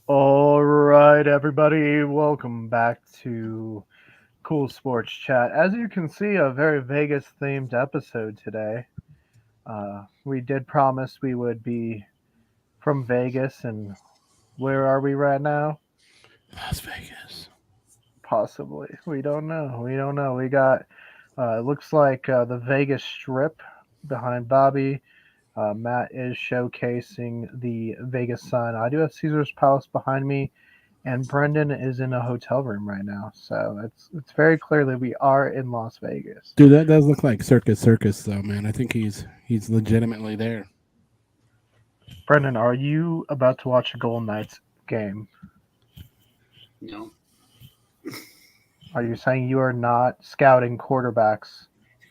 All right, everybody, welcome back to Cool Sports Chat. As you can see, a very Vegas themed episode today. We did promise we would be from Vegas, and where are we right now? Las Vegas. Possibly. We don't know. We don't know. We got, it looks like the Vegas Strip behind Bobby. Matt is showcasing the Vegas Sun. I do have Caesar's Palace behind me, and Brendan is in a hotel room right now. So it's very clear that we are in Las Vegas. Dude, that does look like Circus though, man. I think he's legitimately there. Brendan, are you about to watch a Golden Knights game? No. Are you saying you are not scouting quarterbacks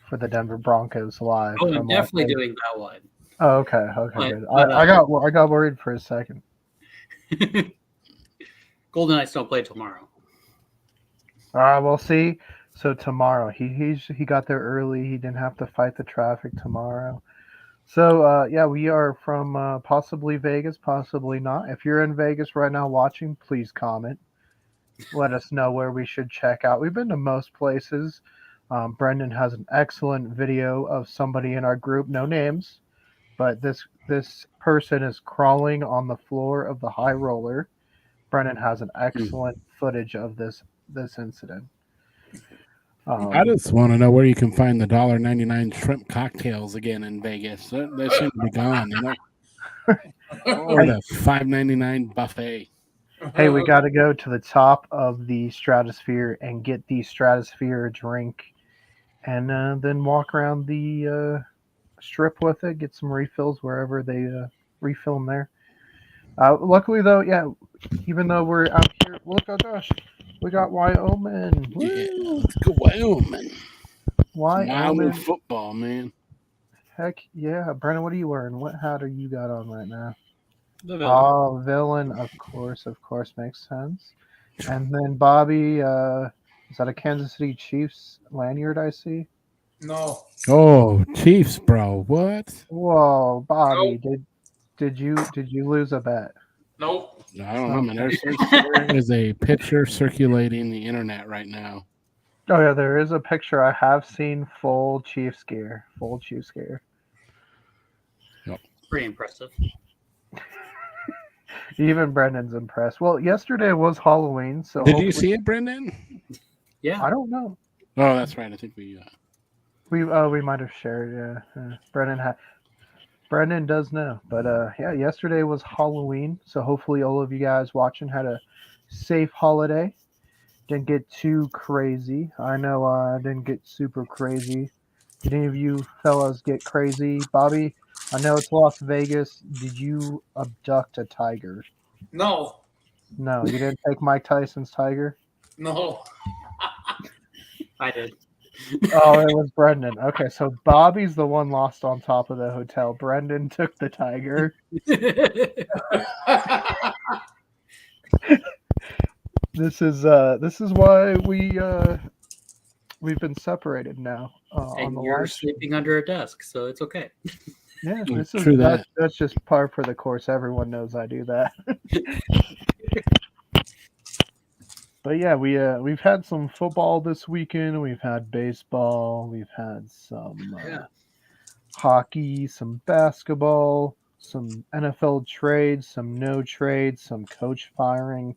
for the Denver Broncos live? Oh, I'm from Las definitely Vegas? doing that one. Oh, okay, okay, But, good. but I got worried for a second. Golden Knights don't play tomorrow. We'll see. So tomorrow, he got there early. He didn't have to fight the traffic tomorrow. So yeah, we are from possibly Vegas, possibly not. If you're in Vegas right now watching, please comment. Let us know where we should check out. We've been to most places. Brendan has an excellent video of somebody in our group, no names, but this person is crawling on the floor of the high roller. Brendan has an excellent footage of this incident. I just want to know where you can find the $1.99 shrimp cocktails again in Vegas. They seem to be gone, or the $5.99 buffet. Hey, we got to go to the top of the stratosphere and get the stratosphere drink, and then walk around the strip with it. Get some refills wherever they refill them there. Luckily, though, yeah, even though we're out here, look, oh gosh, we got Wyoming. Yeah, Woo! let's go Wyoming. Wyoming Wyoming. football, man. Heck yeah, Brennan, what are you wearing? What hat are you got on right now? The villain. Oh, villain, of course, makes sense. And then Bobby, is that a Kansas City Chiefs lanyard I see? No. Oh, Chiefs, bro. What? Whoa, Bobby, Nope. did you lose a bet? Nope. I don't know, man. There is a picture circulating the internet right now. Oh yeah, there is a picture. I have seen full Chiefs gear. Full Chiefs gear. Pretty impressive. Even Brendan's impressed. Well, yesterday was Halloween, so Did you hopefully- see it, Brendan? Yeah. I don't know. Oh, that's right. I think we. We might have shared. Yeah. Brendan does know, but yeah, yesterday was Halloween, so hopefully all of you guys watching had a safe holiday. Didn't get too crazy. I know I didn't get super crazy. Did any of you fellas get crazy? Bobby, I know it's Las Vegas. Did you abduct a tiger? No. No, you didn't take Mike Tyson's tiger? No. I did. Oh, it was Brendan. Okay, so Bobby's the one lost on top of the hotel. Brendan took the tiger. This is why we've been separated now on And the you're live stream. sleeping under a desk, so it's okay. Yeah, True that. that's just par for the course. Everyone knows I do that. But yeah, we've had some football this weekend. We've had baseball. We've had some hockey, some basketball, some NFL trades, some no trades, some coach firing.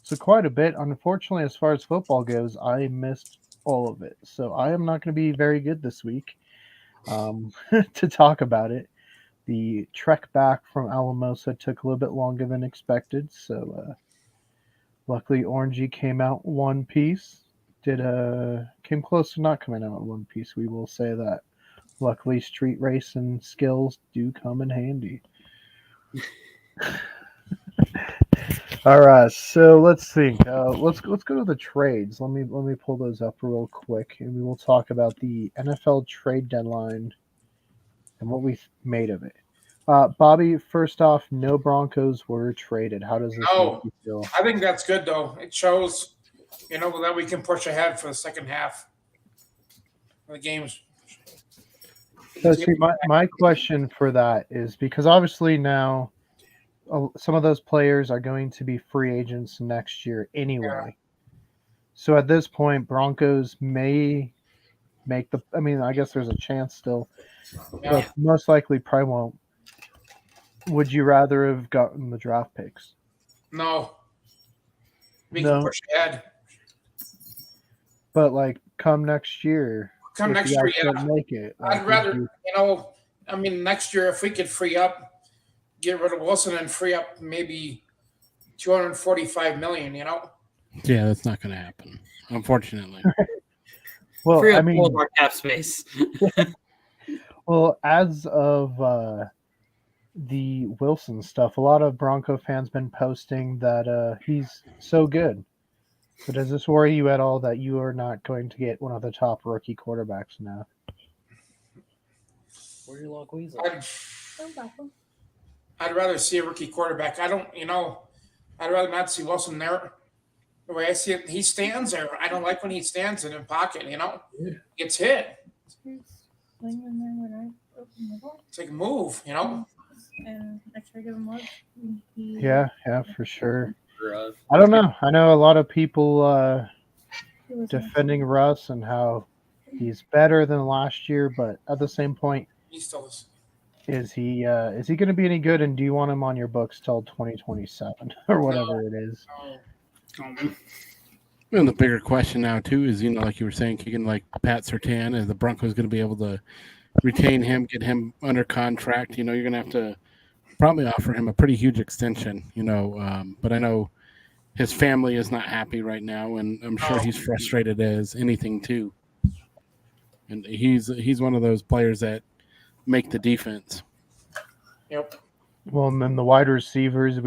So quite a bit. Unfortunately, as far as football goes, I missed all of it. So I am not going to be very good this week to talk about it. The trek back from Alamosa took a little bit longer than expected. So luckily, Orangey came out one piece. Came close to not coming out in one piece. We will say that. Luckily, street racing skills do come in handy. All right, so let's think. Let's go to the trades. Let me pull those up real quick, and we will talk about the NFL trade deadline and what we made of it. Bobby, first off, no Broncos were traded. How does this make No. you feel? I think that's good though. It shows, that we can push ahead for the second half of the games. So, see, my question for that is because obviously now some of those players are going to be free agents next year anyway. So at this point, Broncos may make the. I mean, I guess there's a chance still, but most likely probably won't. Would you rather have gotten the draft picks? No. We can push ahead. But like, come next year. Come next year, yeah. Make it. I'd rather, next year if we could free up, get rid of Wilson and free up maybe $245 million. Yeah, that's not going to happen, unfortunately. Well, free up all of our cap space. Well, as of the Wilson stuff, a lot of Bronco fans been posting that he's so good. So does this worry you at all that you are not going to get one of the top rookie quarterbacks now? Where's your log weasel? I'd rather see a rookie quarterback. I'd rather not see Wilson there. The way I see it, he stands there. I don't like when he stands in the pocket, gets hit. It's like a move, And actually give him love. Yeah, for sure. I don't know. I know a lot of people defending Russ and how he's better than last year, but at the same point, he still is. Is he going to be any good? And do you want him on your books till 2027 or whatever it is? And the bigger question now too is, like you were saying, kicking like Pat Surtain, and the Broncos going to be able to retain him, get him under contract. You're going to have to probably offer him a pretty huge extension. But I know his family is not happy right now, and I'm sure he's frustrated as anything too. And he's one of those players that make the defense. Yep. Well, and then the wide receivers,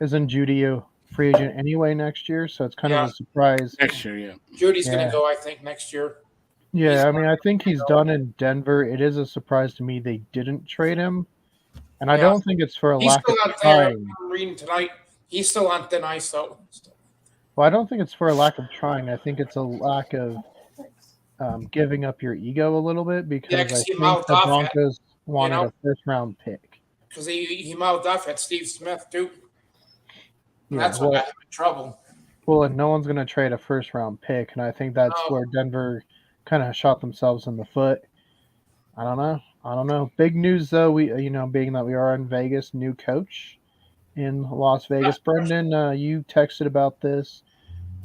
isn't Judy a free agent anyway next year? So it's kind of a surprise. Next year, yeah. Judy's going to go, I think, next year. Yeah, I think he's done in Denver. It is a surprise to me they didn't trade him. And I don't think it's for a lack of trying. I'm reading tonight. He's still on thin ice, though. Well, I don't think it's for a lack of trying. I think it's a lack of giving up your ego a little bit, because I think the Broncos wanted a first-round pick. Because he mouthed off at Steve Smith, too. That's what got him in trouble. Well, and no one's going to trade a first-round pick, and I think that's where Denver kind of shot themselves in the foot. I don't know. Big news, though, being that we are in Vegas, new coach in Las Vegas. Brendan, you texted about this.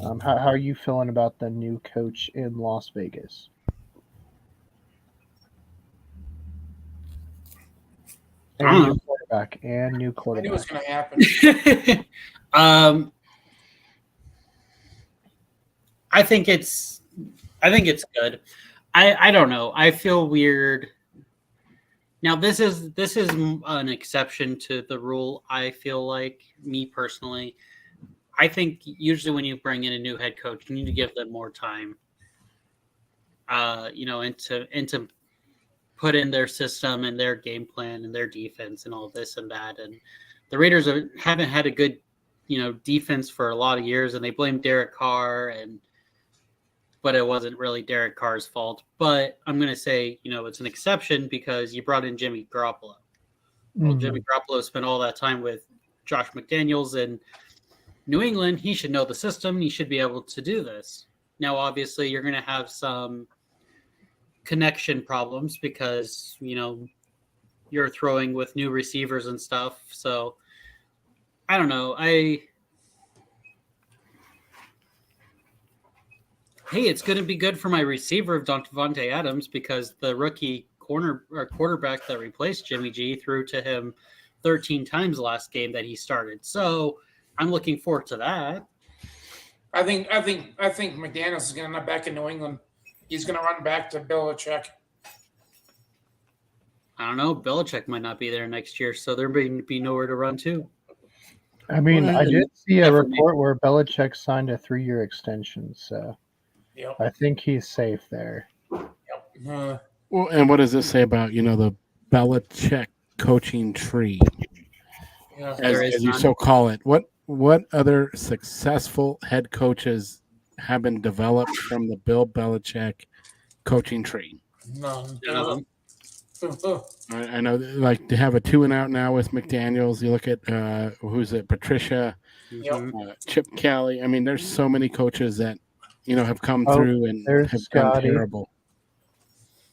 How are you feeling about the new coach in Las Vegas? And new quarterback. I knew it was going to happen. I think it's good. I don't know. I feel weird. Now this is an exception to the rule. I feel like, me personally, I think usually when you bring in a new head coach, you need to give them more time. And to put in their system and their game plan and their defense and all this and that. And the Raiders haven't had a good, defense for a lot of years, and they blame Derek Carr, but it wasn't really Derek Carr's fault. But I'm going to say, it's an exception because you brought in Jimmy Garoppolo. Well, Jimmy Garoppolo spent all that time with Josh McDaniels in New England. He should know the system. He should be able to do this. Now, obviously, you're going to have some connection problems because, you're throwing with new receivers and stuff. So, I don't know. It's going to be good for my receiver of Davante Adams, because the rookie quarterback that replaced Jimmy G threw to him 13 times last game that he started. So I'm looking forward to that. I think McDaniels is going to not back in New England. He's going to run back to Belichick. I don't know. Belichick might not be there next year, so there may be nowhere to run to. I mean, I did see a report where Belichick signed a 3-year extension, so I think he's safe there. Yep. Well, and what does this say about, the Belichick coaching tree, as you so call it? What other successful head coaches have been developed from the Bill Belichick coaching tree? None. I know, like, they have a 2-and-out now with McDaniels. You look at who's it, Patricia, Chip Kelly. I mean, there's so many coaches that have come through and there's have Scotty. done terrible.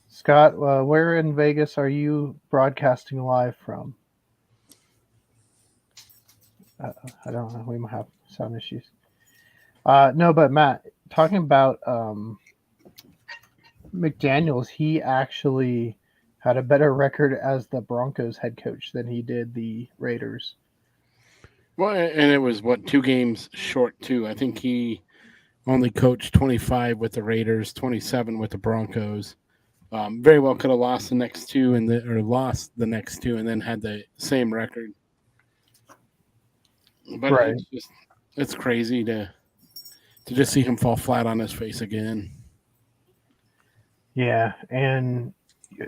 Scott, where in Vegas are you broadcasting live from? I don't know. We might have sound issues. No, but Matt, talking about McDaniels, he actually had a better record as the Broncos head coach than he did the Raiders. Well, and it was 2 games short too. I think he only coached 25 with the Raiders, 27 with the Broncos. Very well could have lost the next 2 and then had the same record. But Right. it's crazy to just see him fall flat on his face again. Yeah, and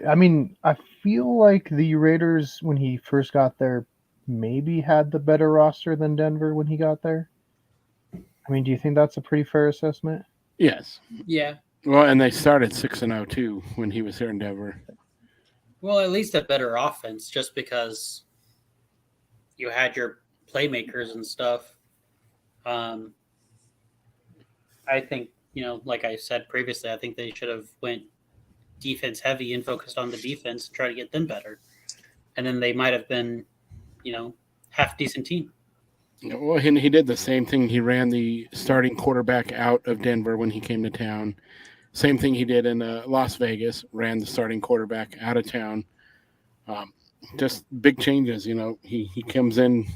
I mean, I feel like the Raiders, when he first got there, maybe had the better roster than Denver when he got there. I mean, do you think that's a pretty fair assessment? Yes. Yeah. Well, and they started 6-0 too when he was here in Denver. Well, at least a better offense, just because you had your playmakers and stuff. I think, like I said previously, I think they should have went defense heavy and focused on the defense and try to get them better. And then they might have been, half decent team. Well, he did the same thing. He ran the starting quarterback out of Denver when he came to town. Same thing he did in Las Vegas, ran the starting quarterback out of town. Just big changes, He comes in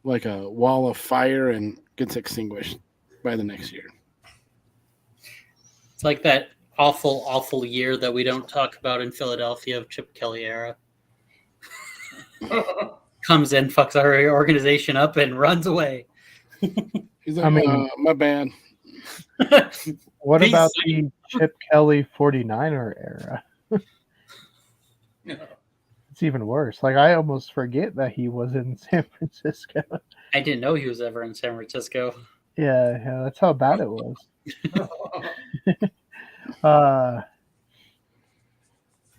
like a wall of fire and gets extinguished by the next year. It's like that awful, awful year that we don't talk about in Philadelphia of Chip Kelly era. Comes in, fucks our organization up, and runs away. He's like, my bad. What about the Chip Kelly 49er era? It's even worse. Like, I almost forget that he was in San Francisco. I didn't know he was ever in San Francisco. Yeah, that's how bad it was.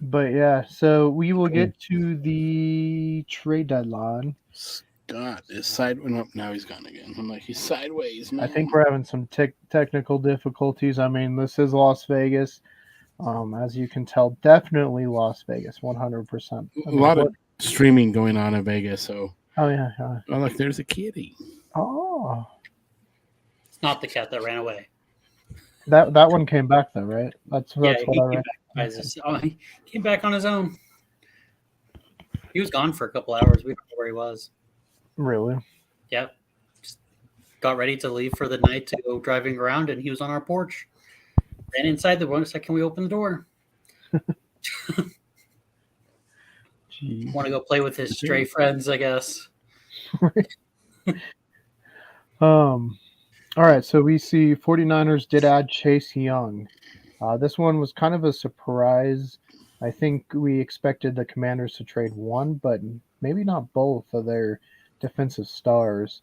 But yeah, so we will get to the trade deadline. Scott is sideways. Oh, now he's gone again. I'm like, he's sideways, man. I think we're having some technical difficulties. I mean, this is Las Vegas. As you can tell, definitely Las Vegas, 100%. A lot of streaming going on in Vegas, so. Oh, yeah. Oh, look, there's a kitty. Oh. It's not the cat that ran away. That one came back, though, right? That's what I read. He came back on his own. He was gone for a couple hours. We don't know where he was. Really? Yep. Just got ready to leave for the night to go driving around, and he was on our porch. Ran inside the one second we opened the door. Want to go play with his stray friends, I guess. All right, so we see 49ers did add Chase Young. This one was kind of a surprise. I think we expected the Commanders to trade one, but maybe not both of their defensive stars.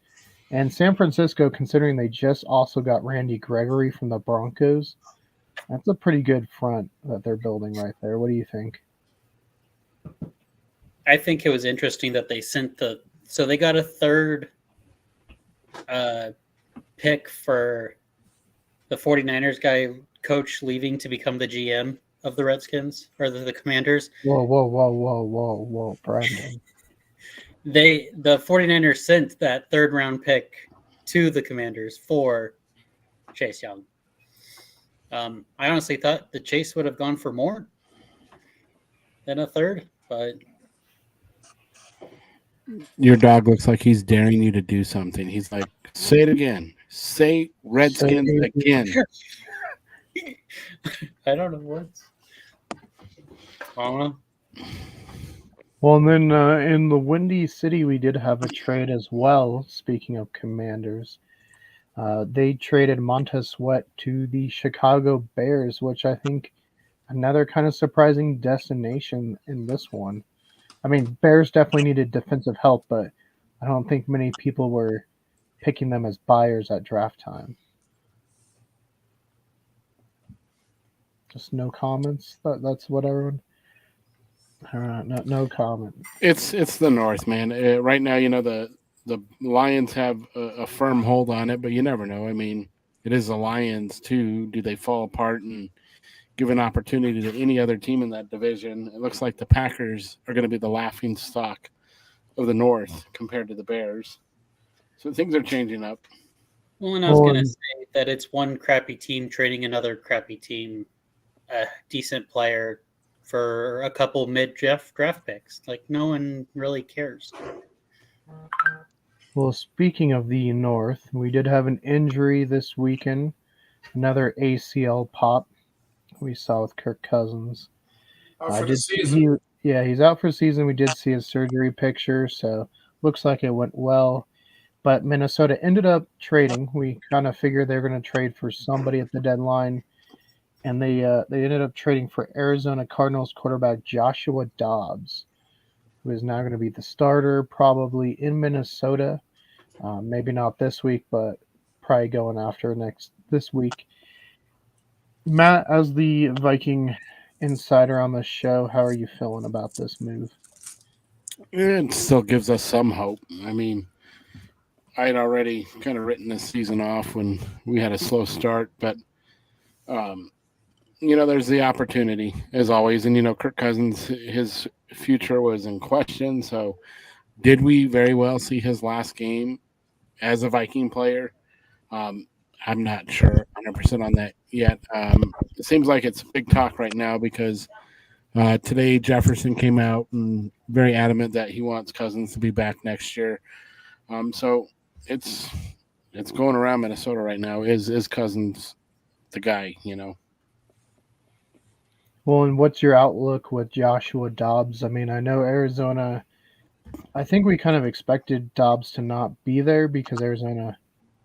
And San Francisco, considering they just also got Randy Gregory from the Broncos, that's a pretty good front that they're building right there. What do you think? I think it was interesting that they sent so they got a third pick for the 49ers guy coach leaving to become the GM of the Redskins or the Commanders. Whoa, Brandon. The 49ers sent that third round pick to the Commanders for Chase Young. I honestly thought the Chase would have gone for more than a third, but your dog looks like he's daring you to do something. He's like, say it again. Say Redskins again. I don't know what. I don't know. Well, and then in the Windy City, we did have a trade as well. Speaking of Commanders, they traded Montez Sweat to the Chicago Bears, which I think another kind of surprising destination in this one. I mean, Bears definitely needed defensive help, but I don't think many people were picking them as buyers at draft time. Just no comments. That's what everyone. No comment. It's the North, man. Right now, the Lions have a firm hold on it, but you never know. I mean, it is the Lions too. Do they fall apart and give an opportunity to any other team in that division? It looks like the Packers are going to be the laughing stock of the North compared to the Bears. So things are changing up. Well, and I was going to say that it's one crappy team trading another crappy team, a decent player for a couple mid-draft picks. Like, no one really cares. Well, speaking of the North, we did have an injury this weekend. Another ACL pop we saw with Kirk Cousins. For the season. He's out for the season. We did see his surgery picture, so looks like it went well. But Minnesota ended up trading. We kind of figured they were going to trade for somebody at the deadline, and they ended up trading for Arizona Cardinals quarterback Joshua Dobbs, who is now going to be the starter probably in Minnesota. Maybe not this week, but probably going after this week. Matt, as the Viking insider on the show, how are you feeling about this move? It still gives us some hope. I mean, I had already kind of written this season off when we had a slow start, but there's the opportunity as always. And Kirk Cousins, his future was in question. So, did we very well see his last game as a Viking player? I'm not sure 100% on that yet. It seems like it's big talk right now because today Jefferson came out and very adamant that he wants Cousins to be back next year. So it's going around Minnesota right now. Is Cousins the guy? Well, and what's your outlook with Joshua Dobbs? I mean, I know Arizona. I think we kind of expected Dobbs to not be there because Arizona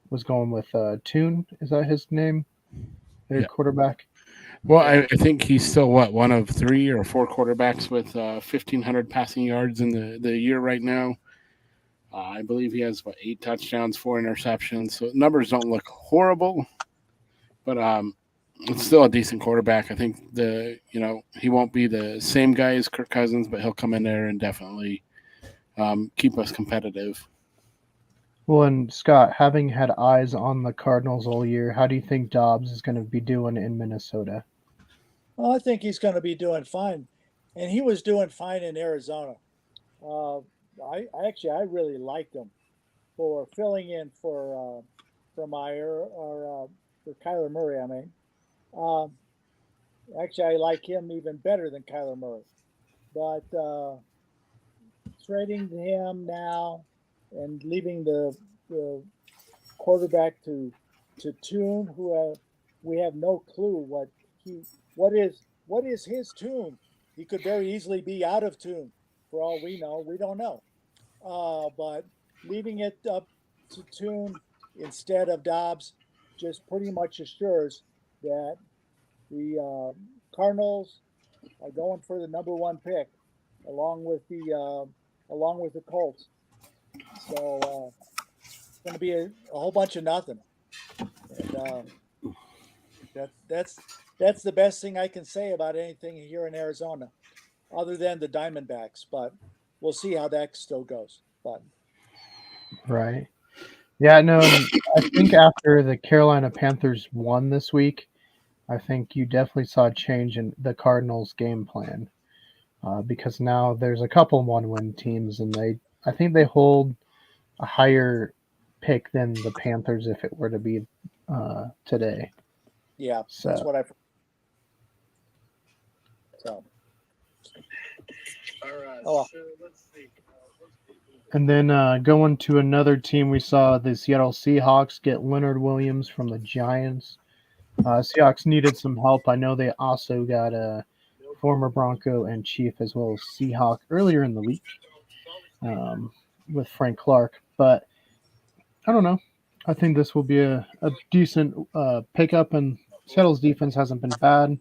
was going with Toon. Is that his name? Their quarterback. Well, I think he's still one of 3 or 4 quarterbacks with 1,500 passing yards in the year right now. I believe he has 8 touchdowns, 4 interceptions. So numbers don't look horrible, but it's still a decent quarterback. I think he won't be the same guy as Kirk Cousins, but he'll come in there and definitely keep us competitive. Well, and Scott, having had eyes on the Cardinals all year, how do you think Dobbs is going to be doing in Minnesota? Well, I think he's going to be doing fine, and he was doing fine in Arizona. I really liked him for filling in for Meyer or for Kyler Murray. I mean, actually, I like him even better than Kyler Murray. But trading him now and leaving the quarterback to Toon, who we have no clue what is his tune. He could very easily be out of tune for all we know. We don't know. But leaving it up to Toon instead of Dobbs just pretty much assures that the Cardinals are going for the number 1 pick, along with the Culz. So it's going to be a whole bunch of nothing. And that's the best thing I can say about anything here in Arizona, other than the Diamondbacks. But we'll see how that still goes. But right, yeah, no, I think after the Carolina Panthers won this week, I think you definitely saw a change in the Cardinals' game plan because now there's a couple 1-win teams, and I think they hold a higher pick than the Panthers if it were to be today. Yeah, so that's what I've. So. All right. So let's see. And then going to another team, we saw the Seattle Seahawks get Leonard Williams from the Giants. Seahawks needed some help. I know they also got a former Bronco and Chief as well as Seahawk earlier in the week with Frank Clark. But I don't know. I think this will be a decent pickup, and Seattle's defense hasn't been bad,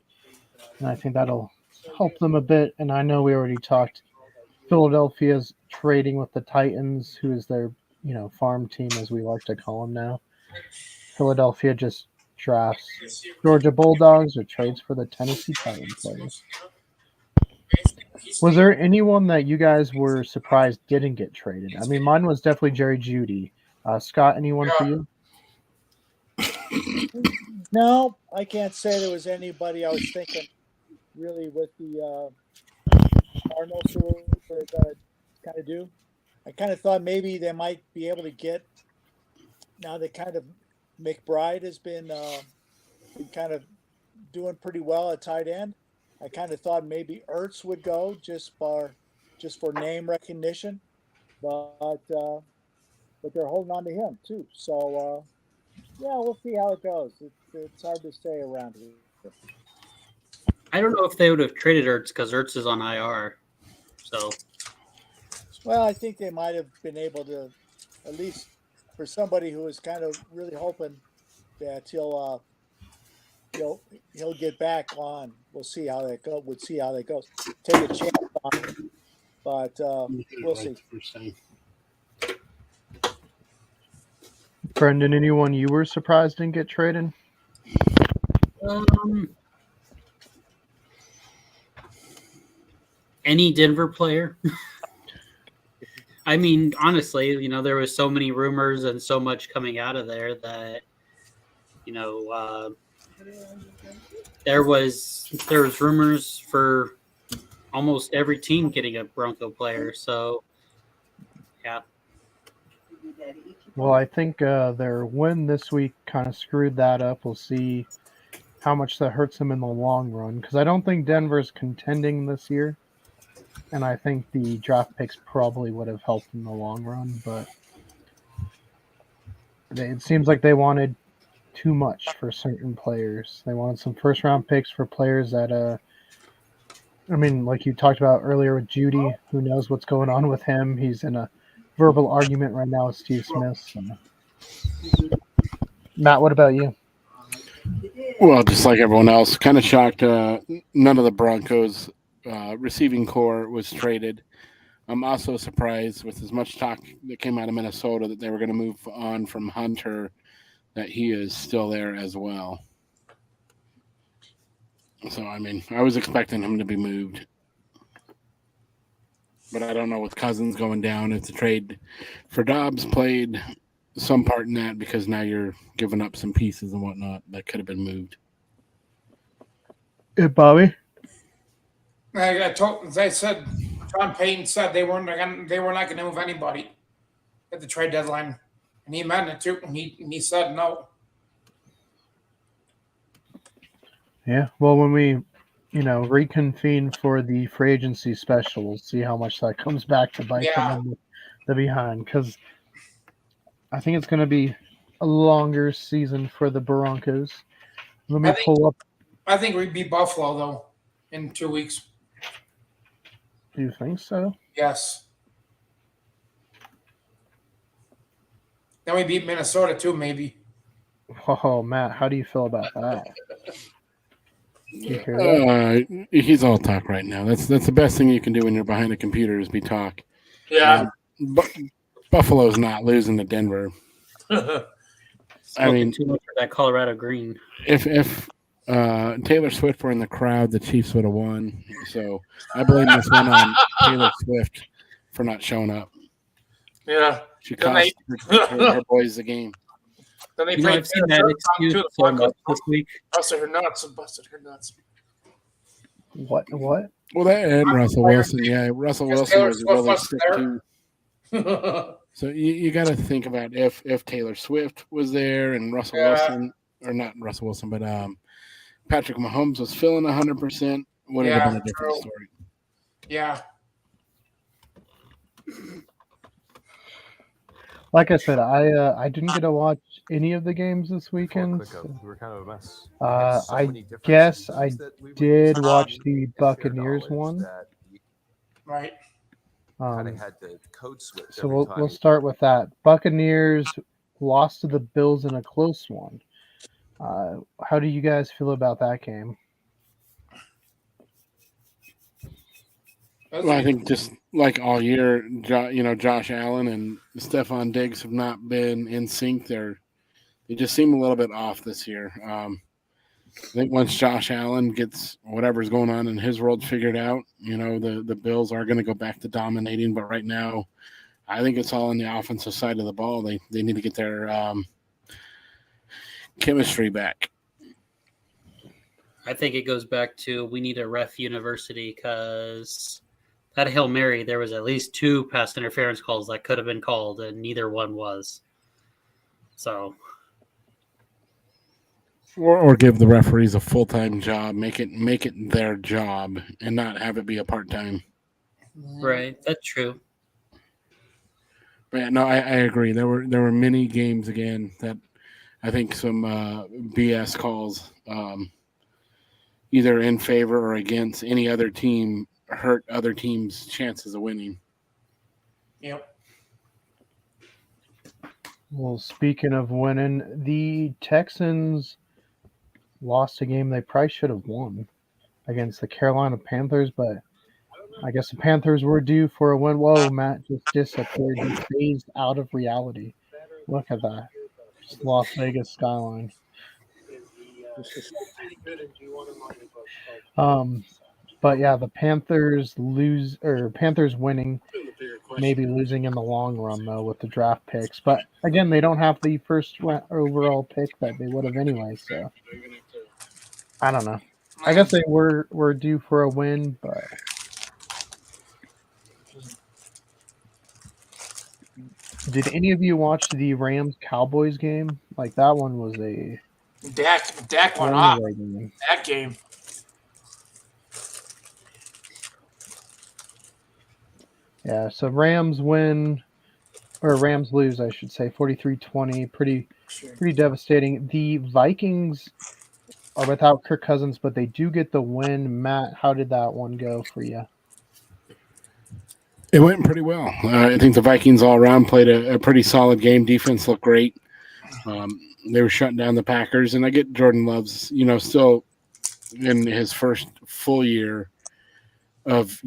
and I think that'll help them a bit. And I know we already talked Philadelphia's trading with the Titans, who is their farm team, as we like to call them now. Philadelphia just drafts Georgia Bulldogs or trades for the Tennessee Titans players. Was there anyone that you guys were surprised didn't get traded? I mean, mine was definitely Jerry Judy. Scott, anyone for you? No, I can't say there was anybody I was thinking really with the Cardinals who were going to kind of do. I kind of thought maybe they might be able to get now that kind of McBride has been kind of doing pretty well at tight end. I kind of thought maybe Ertz would go just for name recognition, but they're holding on to him too. So yeah, we'll see how it goes. It's hard to say around here. I don't know if they would have traded Ertz because Ertz is on IR. So, well, I think they might have been able to, at least for somebody who was kind of really hoping that he'll get back on. We'll see how that goes. We'll see how that goes. Take a chance on him, but we'll see. Brendan, anyone you were surprised didn't get traded? Any Denver player. I mean, honestly, there was so many rumors and so much coming out of there that, there was rumors for almost every team getting a Bronco player. So, yeah. Well, I think their win this week kind of screwed that up. We'll see how much that hurts them in the long run, because I don't think Denver's contending this year, and I think the draft picks probably would have helped in the long run, but it seems like they wanted too much for certain players. They wanted some first-round picks for players that, I mean, like you talked about earlier with Judy, who knows what's going on with him. He's in a verbal argument right now with Steve Smith. So. Matt, what about you? Well, just like everyone else, kind of shocked none of the Broncos receiving core was traded. I'm also surprised with as much talk that came out of Minnesota that they were going to move on from Hunter, that he is still there as well. So, I mean, I was expecting him to be moved. But I don't know with Cousins going down if the trade for Dobbs played some part in that, because now you're giving up some pieces and whatnot that could have been moved. Hey, Bobby? They said, John Payton said they were not going to move anybody at the trade deadline. And he meant it too. And he said no. Yeah, well, when we, reconvene for the free agency special, we'll see how much that comes back to bite them in the behind, because I think it's going to be a longer season for the Broncos. Let me pull up. I think we'd beat Buffalo, though, in 2 weeks. Do you think so? Yes. Then we beat Minnesota, too, maybe. Oh, Matt, how do you feel about that? You hear that? He's all talk right now. That's the best thing you can do when you're behind a computer is be talk. Yeah. Buffalo's not losing to Denver. I mean, too much for that Colorado green. If Taylor Swift were in the crowd, the Chiefs would have won. So I blame this one on Taylor Swift for not showing up. Yeah. She cost her boys the game. Then they played this week. Busted her nuts. What? Well, that and Russell Wilson. Yeah, Russell Wilson was really sick too. So you got to think about if Taylor Swift was there and Russell Wilson, or not Russell Wilson, but Patrick Mahomes was feeling 100%, would have been a different story. Yeah. Like I said, I didn't get to watch any of the games this weekend. So, we were kind of a mess. I guess I did watch the Buccaneers one. Right. Kind of had to code switch. So we'll start with that. Buccaneers lost to the Bills in a close one. How do you guys feel about that game? Well, I think just like all year, Josh Allen and Stephon Diggs have not been in sync. They just seem a little bit off this year. I think once Josh Allen gets whatever's going on in his world figured out, the Bills are going to go back to dominating. But right now, I think it's all on the offensive side of the ball. They need to get their chemistry back. I think it goes back to we need a ref university because that Hail Mary, there was at least 2 pass interference calls that could have been called, and neither one was. So, or give the referees a full-time job, make it their job, and not have it be a part-time. right, that's true. But yeah, no, I agree. There were many games again that I think some BS calls, either in favor or against any other team, hurt other teams' chances of winning. Yep. Well, speaking of winning, the Texans lost a game they probably should have won against the Carolina Panthers, but I guess the Panthers were due for a win. Whoa, Matt just disappeared. He phased out of reality. Look at that. Just Las Vegas skyline. But yeah, the Panthers Panthers winning, maybe losing in the long run though with the draft picks. But again, they don't have the first overall pick that they would have anyway. So I don't know. I guess they were due for a win, but did any of you watch the Rams Cowboys game? Like that one was a Dak went off that game. Yeah, so Rams lose, I should say, 43-20. Pretty devastating. The Vikings are without Kirk Cousins, but they do get the win. Matt, how did that one go for you? It went pretty well. I think the Vikings all around played a pretty solid game. Defense looked great. They were shutting down the Packers, and I get Jordan Love's, still in his first full year of,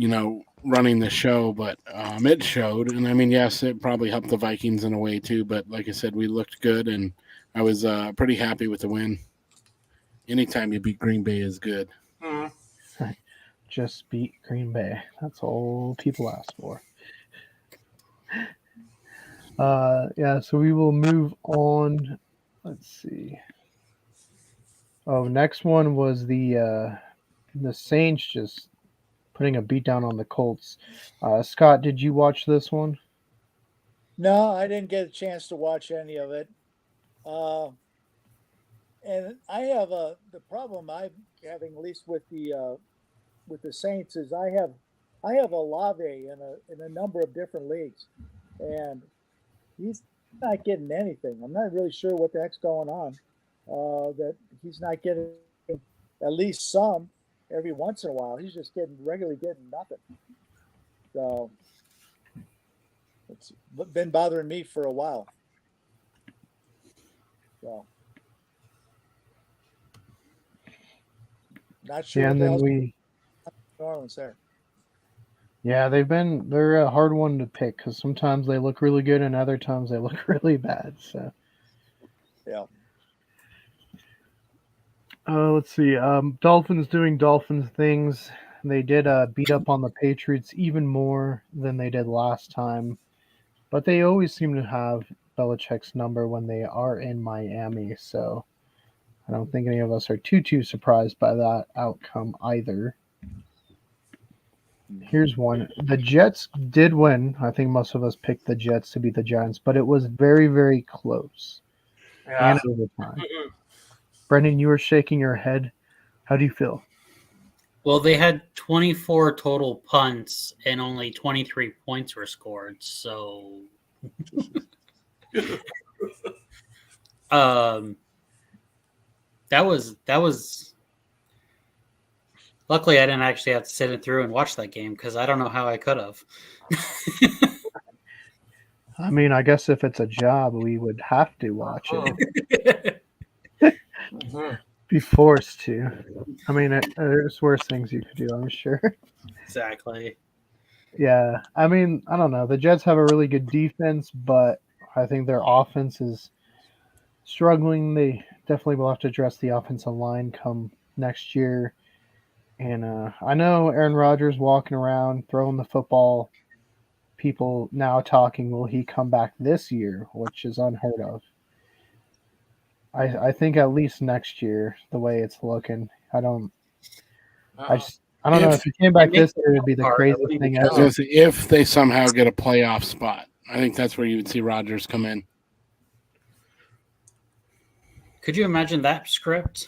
running the show, but it showed. And I mean, yes, it probably helped the Vikings in a way too, but like I said, we looked good, and I was pretty happy with the win. Anytime you beat Green Bay is good. Mm-hmm. Just beat Green Bay. That's all people ask for. Yeah, so we will move on. Let's see. Oh, next one was the Saints just putting a beat down on the Colts. Scott, did you watch this one? No, I didn't get a chance to watch any of it. And I have the problem I'm having, at least with the Saints, is I have Olave in a number of different leagues, and he's not getting anything. I'm not really sure what the heck's going on. That he's not getting at least some every once in a while. He's just regularly getting nothing. So it's been bothering me for a while. So not sure. Yeah, and then New Orleans there. Yeah, they're a hard one to pick because sometimes they look really good and other times they look really bad. So yeah. Let's see. Dolphins doing Dolphins things. They did beat up on the Patriots even more than they did last time, but they always seem to have Belichick's number when they are in Miami. So I don't think any of us are too surprised by that outcome either. Here's one. The Jets did win. I think most of us picked the Jets to beat the Giants, but it was very, very close. Yeah. And overtime. Brendan, you were shaking your head. How do you feel? Well, they had 24 total punts and only 23 points were scored. So, that was. Luckily, I didn't actually have to sit it through and watch that game because I don't know how I could have. I mean, I guess if it's a job, we would have to watch it. Be forced to. I mean, there's worse things you could do, I'm sure. Exactly. Yeah, I mean, I don't know. The Jets have a really good defense, but I think their offense is struggling. They definitely will have to address the offensive line come next year. And I know Aaron Rodgers walking around throwing the football. People now talking, will he come back this year, which is unheard of. I think at least next year, the way it's looking. I don't know if he came back this year, it'd be the craziest thing ever. If they somehow get a playoff spot, I think that's where you would see Rodgers come in. Could you imagine that script?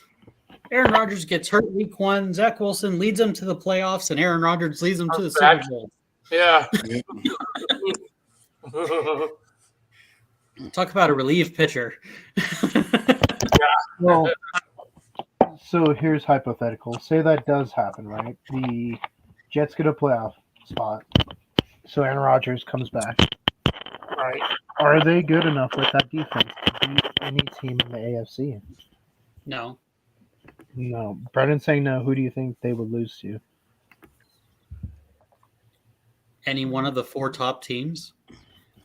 Aaron Rodgers gets hurt week 1. Zach Wilson leads them to the playoffs, and Aaron Rodgers leads them to the Super Bowl. Yeah. Talk about a relief pitcher. Well, so here's hypothetical. Say that does happen, right? The Jets get a playoff spot. So Aaron Rodgers comes back. Right. Are they good enough with that defense to beat any team in the AFC? No. No. Brendan's saying no. Who do you think they would lose to? Any one of the 4 top teams.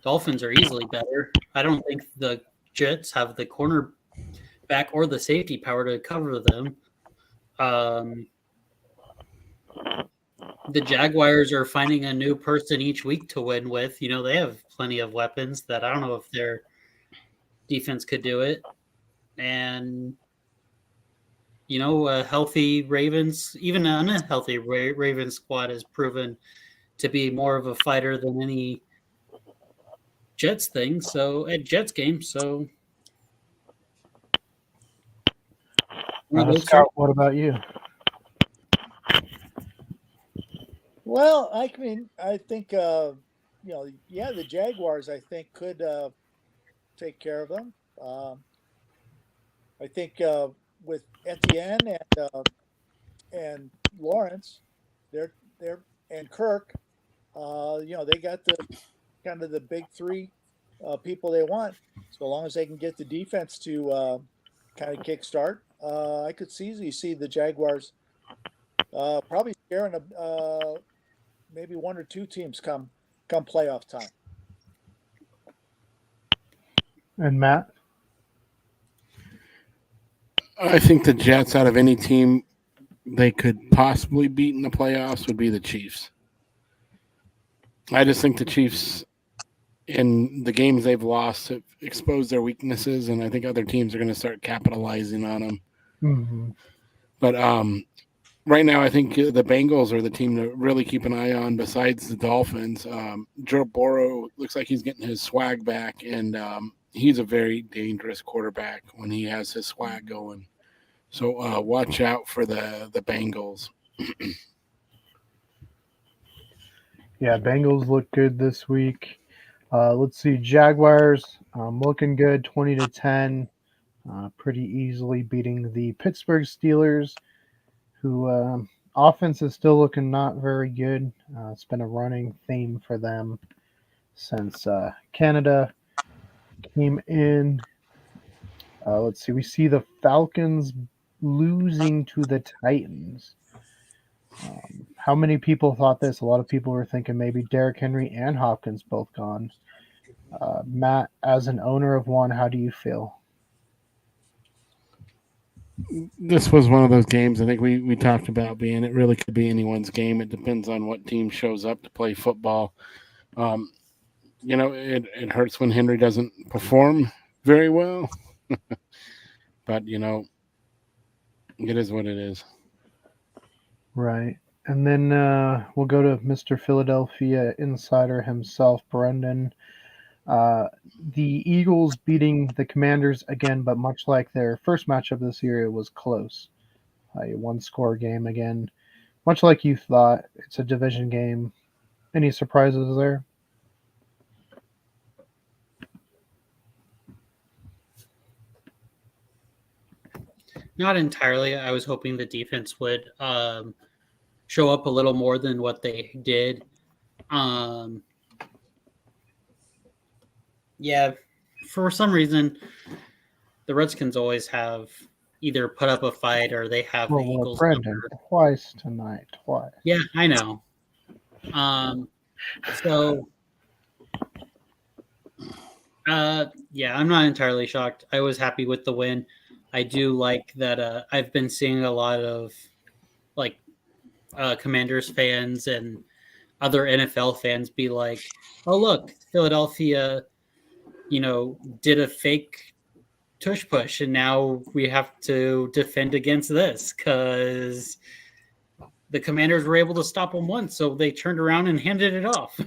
Dolphins are easily better. I don't think the Jets have the cornerback or the safety power to cover them. The Jaguars are finding a new person each week to win with. They have plenty of weapons that I don't know if their defense could do it. And, a healthy Ravens, even an unhealthy Ravens squad has proven to be more of a fighter than any Jets thing. So at Jets game, so Scott, what about you? Well, I think the Jaguars, I think, could take care of them. I think with Etienne and Lawrence, they're and Kirk, they got the kind of the big 3 people they want. So long as they can get the defense to kind of kickstart, I could easily see the Jaguars probably scaring maybe 1 or 2 teams come playoff time. And Matt? I think the Jets, out of any team they could possibly beat in the playoffs, would be the Chiefs. I just think the Chiefs, in the games they've lost, have exposed their weaknesses, and I think other teams are going to start capitalizing on them. Mm-hmm. But right now, I think the Bengals are the team to really keep an eye on besides the Dolphins. Joe Burrow looks like he's getting his swag back, and he's a very dangerous quarterback when he has his swag going. So watch out for the Bengals. Yeah, Bengals look good this week. Let's see, Jaguars looking good, 20-10, pretty easily beating the Pittsburgh Steelers, who offense is still looking not very good. It's been a running theme for them since Canada came in. Let's see, we see the Falcons losing to the Titans. How many people thought this? A lot of people were thinking maybe Derrick Henry and Hopkins both gone. Matt, as an owner of one, how do you feel? This was one of those games I think we talked about being, it really could be anyone's game. It depends on what team shows up to play football. It hurts when Henry doesn't perform very well. But, it is what it is. Right. And then we'll go to Mr. Philadelphia Insider himself, Brendan. The Eagles beating the Commanders again, but much like their first matchup this year, it was close. A 1-score game again. Much like you thought, it's a division game. Any surprises there? Not entirely. I was hoping the defense would show up a little more than what they did. Yeah, for some reason, the Redskins always have either put up a fight or they have the Eagles. Brendan, twice tonight, twice. Yeah, I know. I'm not entirely shocked. I was happy with the win. I do like that. I've been seeing a lot of like Commanders fans and other NFL fans be like, "Oh, look, Philadelphia, did a fake tush push, and now we have to defend against this because the Commanders were able to stop them once, so they turned around and handed it off."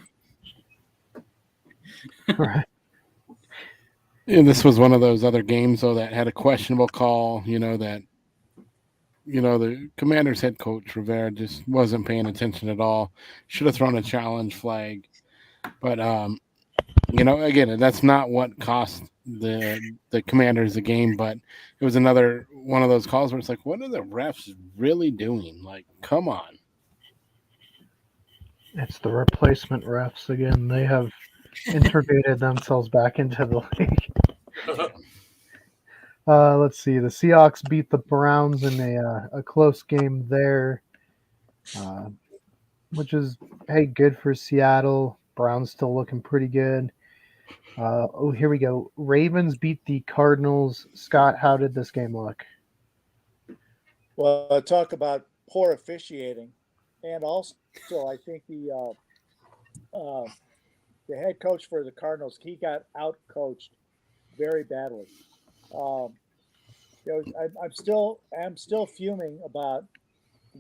Right. And this was one of those other games though that had a questionable call. The Commanders head coach Rivera just wasn't paying attention at all. Should have thrown a challenge flag, but again, that's not what cost the Commanders the game. But it was another one of those calls where it's like, what are the refs really doing? Like, come on. It's the replacement refs again. They have integrated themselves back into the league. Let's see. The Seahawks beat the Browns in a close game there, which is, hey, good for Seattle. Browns still looking pretty good. Here we go. Ravens beat the Cardinals. Scott, how did this game look? Well, talk about poor officiating, and also I think the head coach for the Cardinals, he got out coached very badly. I'm still fuming about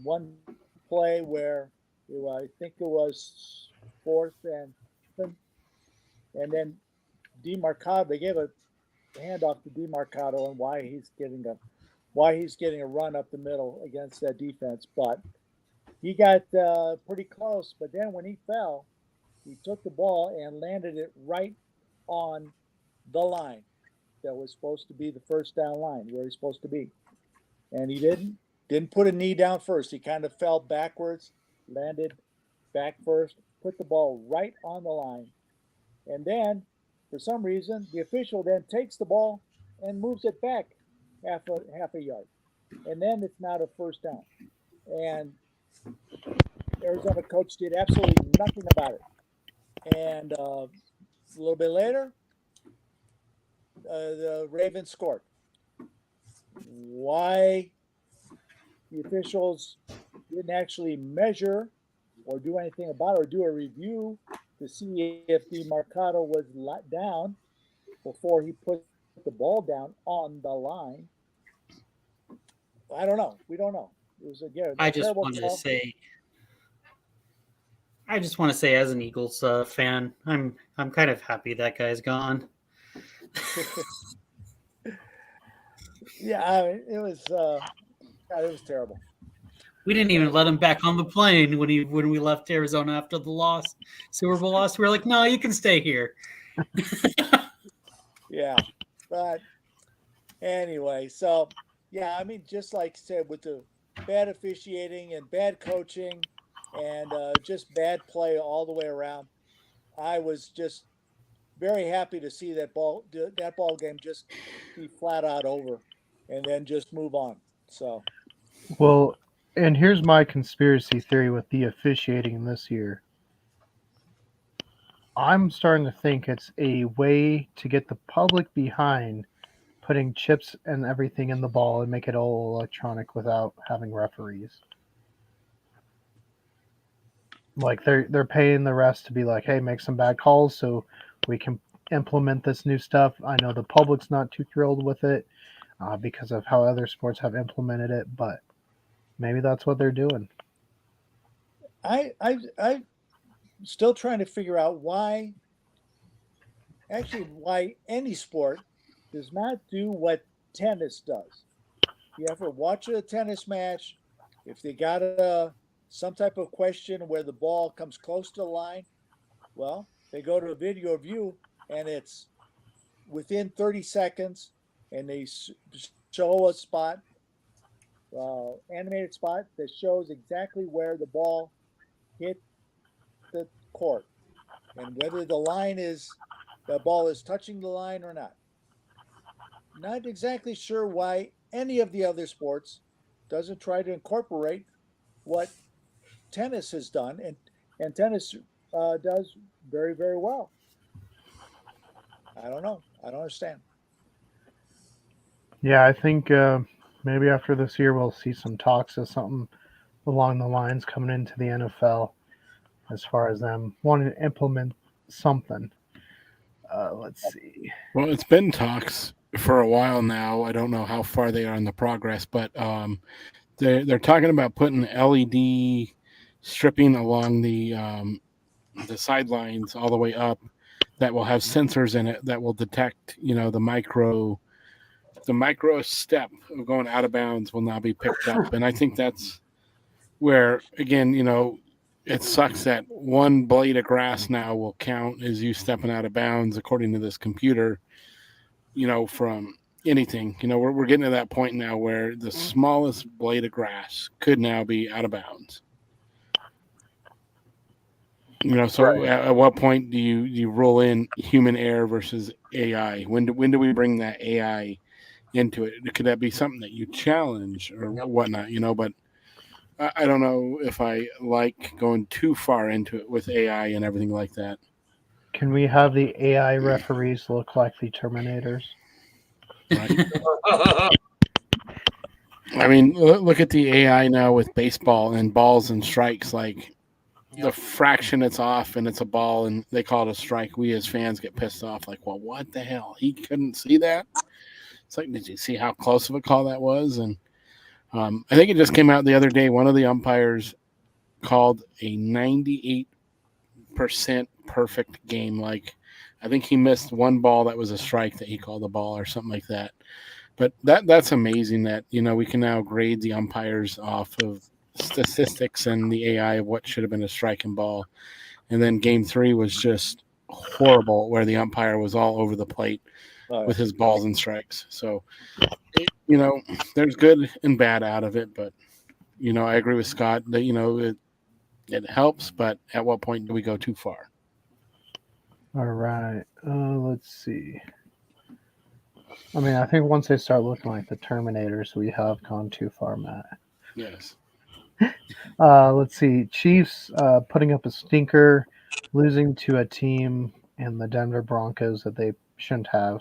one play where I think it was 4th and then DeMarcado, they gave a handoff to DeMarcado and why he's getting a run up the middle against that defense, but he got pretty close. But then when he fell, he took the ball and landed it right on the line that was supposed to be the first down line where he's supposed to be, and he didn't put a knee down first. He kind of fell backwards, landed back first, put the ball right on the line, and then for some reason the official then takes the ball and moves it back half a yard, and then it's not a first down, and Arizona coach did absolutely nothing about it. And a little bit later, the Ravens scored. Why the officials didn't actually measure or do anything about it or do a review to see if DeMarcado was let down before he put the ball down on the line, I don't know. We don't know. It was I just want to say, as an Eagles fan, I'm kind of happy that guy's gone. Yeah, it was terrible. We didn't even let him back on the plane when we left Arizona after the Super Bowl loss. We were like, no, you can stay here. Yeah, but anyway, so yeah, I mean, just like I said, with the bad officiating and bad coaching and just bad play all the way around, I was just very happy to see that ball game just be flat out over and then just move on. So, Well, and here's my conspiracy theory with the officiating this year. I'm starting to think it's a way to get the public behind putting chips and everything in the ball and make it all electronic without having referees. Like they're paying the rest to be like, hey, make some bad calls so we can implement this new stuff. I know the public's not too thrilled with it because of how other sports have implemented it, but maybe that's what they're doing. I still trying to figure out why any sport does not do what tennis does. You ever watch a tennis match, if they got some type of question where the ball comes close to the line, well, they go to a video view and it's within 30 seconds and they show a spot, animated spot that shows exactly where the ball hit the court and whether the ball is touching the line or not. Not exactly sure why any of the other sports doesn't try to incorporate what tennis has done, and tennis does very, very well. I don't know. I don't understand. Yeah, I think maybe after this year we'll see some talks of something along the lines coming into the NFL as far as them wanting to implement something. Let's see. Well, it's been talks for a while now. I don't know how far they are in the progress, but they're talking about putting LED stripping along the sidelines all the way up that will have sensors in it that will detect, the micro step of going out of bounds will now be picked up. And I think that's where, again, it sucks that one blade of grass now will count as you stepping out of bounds according to this computer, from anything. We're getting to that point now where the smallest blade of grass could now be out of bounds. So Right. at what point do you roll in human error versus AI? When do we bring that AI into it? Could that be something that you challenge or whatnot? But I don't know if I like going too far into it with AI and everything like that. Can we have the AI referees look like the Terminators? Right. I mean, look at the AI now with baseball and balls and strikes. Like the fraction it's off and it's a ball and they call it a strike. We as fans get pissed off. Like, well, what the hell? He couldn't see that. It's like, did you see how close of a call that was? And I think it just came out the other day. One of the umpires called a 98% perfect game. Like, I think he missed one ball that was a strike that he called a ball or something like that. But that's amazing that, we can now grade the umpires off of statistics and the AI of what should have been a striking ball. And then game 3 was just horrible where the umpire was all over the plate with his balls and strikes. So, there's good and bad out of it. But, I agree with Scott that, it helps. But at what point do we go too far? All right. Let's see. I mean, I think once they start looking like the Terminators, we have gone too far, Matt. Yes. Let's see. Chiefs putting up a stinker, losing to a team in the Denver Broncos that they shouldn't have.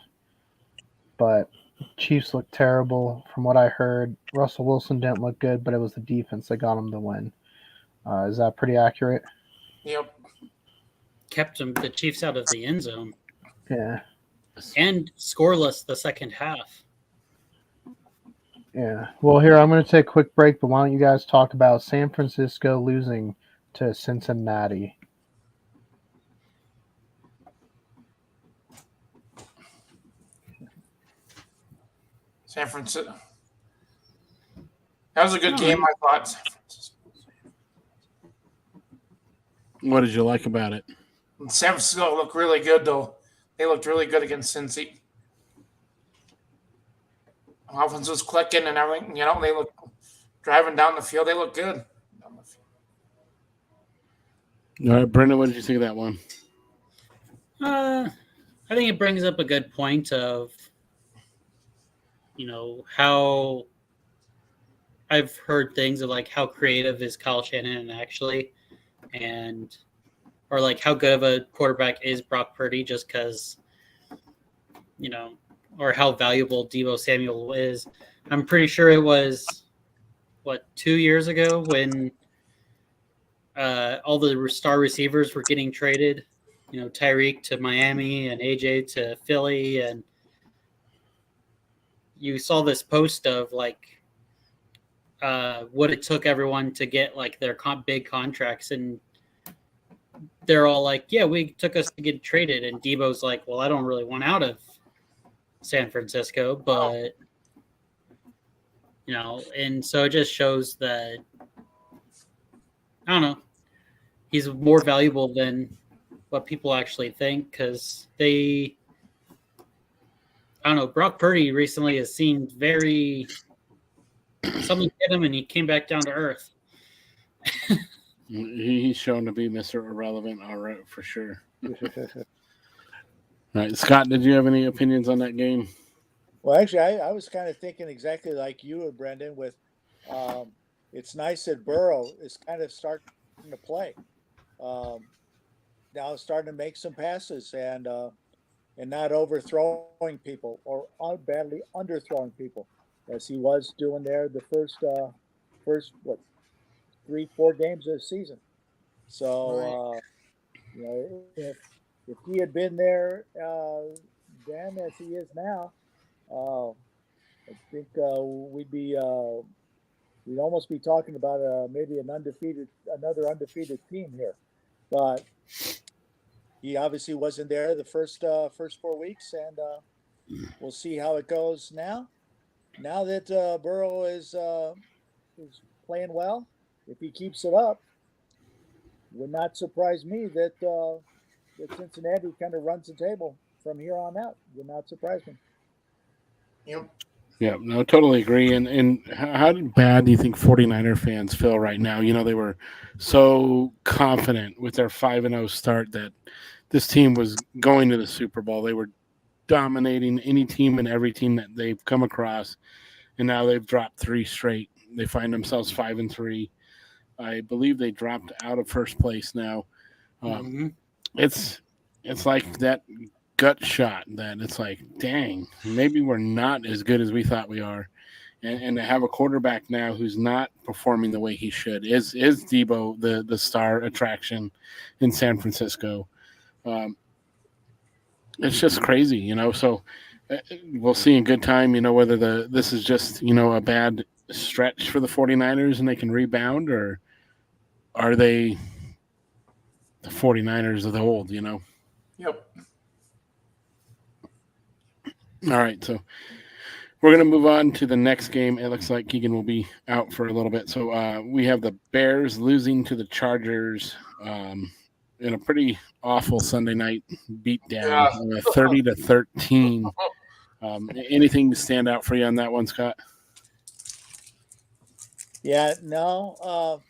But Chiefs look terrible. From what I heard, Russell Wilson didn't look good, but it was the defense that got him the win. Is that pretty accurate? Yep. Kept the Chiefs out of the end zone. Yeah. And scoreless the second half. Yeah. Well, here, I'm going to take a quick break, but why don't you guys talk about San Francisco losing to Cincinnati? San Francisco. That was a good game, I thought. San Francisco. What did you like about it? San Francisco looked really good, though. They looked really good against Cincy. Offense was clicking and everything. They look driving down the field. They look good. All right, Brendan, what did you think of that one? I think it brings up a good point of, how I've heard things of like how creative is Kyle Shanahan actually, or like how good of a quarterback is Brock Purdy just because, or how valuable Deebo Samuel is. I'm pretty sure it was, 2 years ago when all the star receivers were getting traded, Tyreek to Miami and AJ to Philly. And you saw this post of like what it took everyone to get like their big contracts. And they're all like, yeah, we took us to get traded. And Deebo's like, well, I don't really want out of San Francisco, but and so it just shows that I don't know, he's more valuable than what people actually think because I don't know, Brock Purdy recently has seemed very something hit him and he came back down to earth. He's shown to be Mr. Irrelevant, all right, for sure. All right, Scott, did you have any opinions on that game? Well, actually, I was kind of thinking exactly like you and Brendan with it's nice that Burrow is kind of starting to play. Now starting to make some passes. And and not overthrowing people or badly underthrowing people, as he was doing there the first what 3-4 games of the season. So if he had been there then as he is now, I think we'd almost be talking about maybe another undefeated team here. But he obviously wasn't there the first 4 weeks, and we'll see how it goes now. Now that Burrow is playing well, if he keeps it up, would not surprise me that that Cincinnati kind of runs the table from here on out. Would not surprise me. Yep. Yeah, no, totally agree. And how bad do you think 49er fans feel right now? They were so confident with their 5-0 start that this team was going to the Super Bowl. They were dominating any team and every team that they've come across, and now they've dropped 3 straight. They find themselves 5-3. I believe they dropped out of first place now. It's like that gut shot that it's like, dang, maybe we're not as good as we thought we are. And to have a quarterback now who's not performing the way he should. Is Debo the star attraction in San Francisco? It's just crazy, So we'll see in good time, whether this is just, a bad stretch for the 49ers and they can rebound, or are they the 49ers of the old, Yep. All right, so we're going to move on to the next game. It looks like Keegan will be out for a little bit. So we have the Bears losing to the Chargers in a pretty awful Sunday night beatdown, 30-13. Anything to stand out for you on that one, Scott? Yeah, no.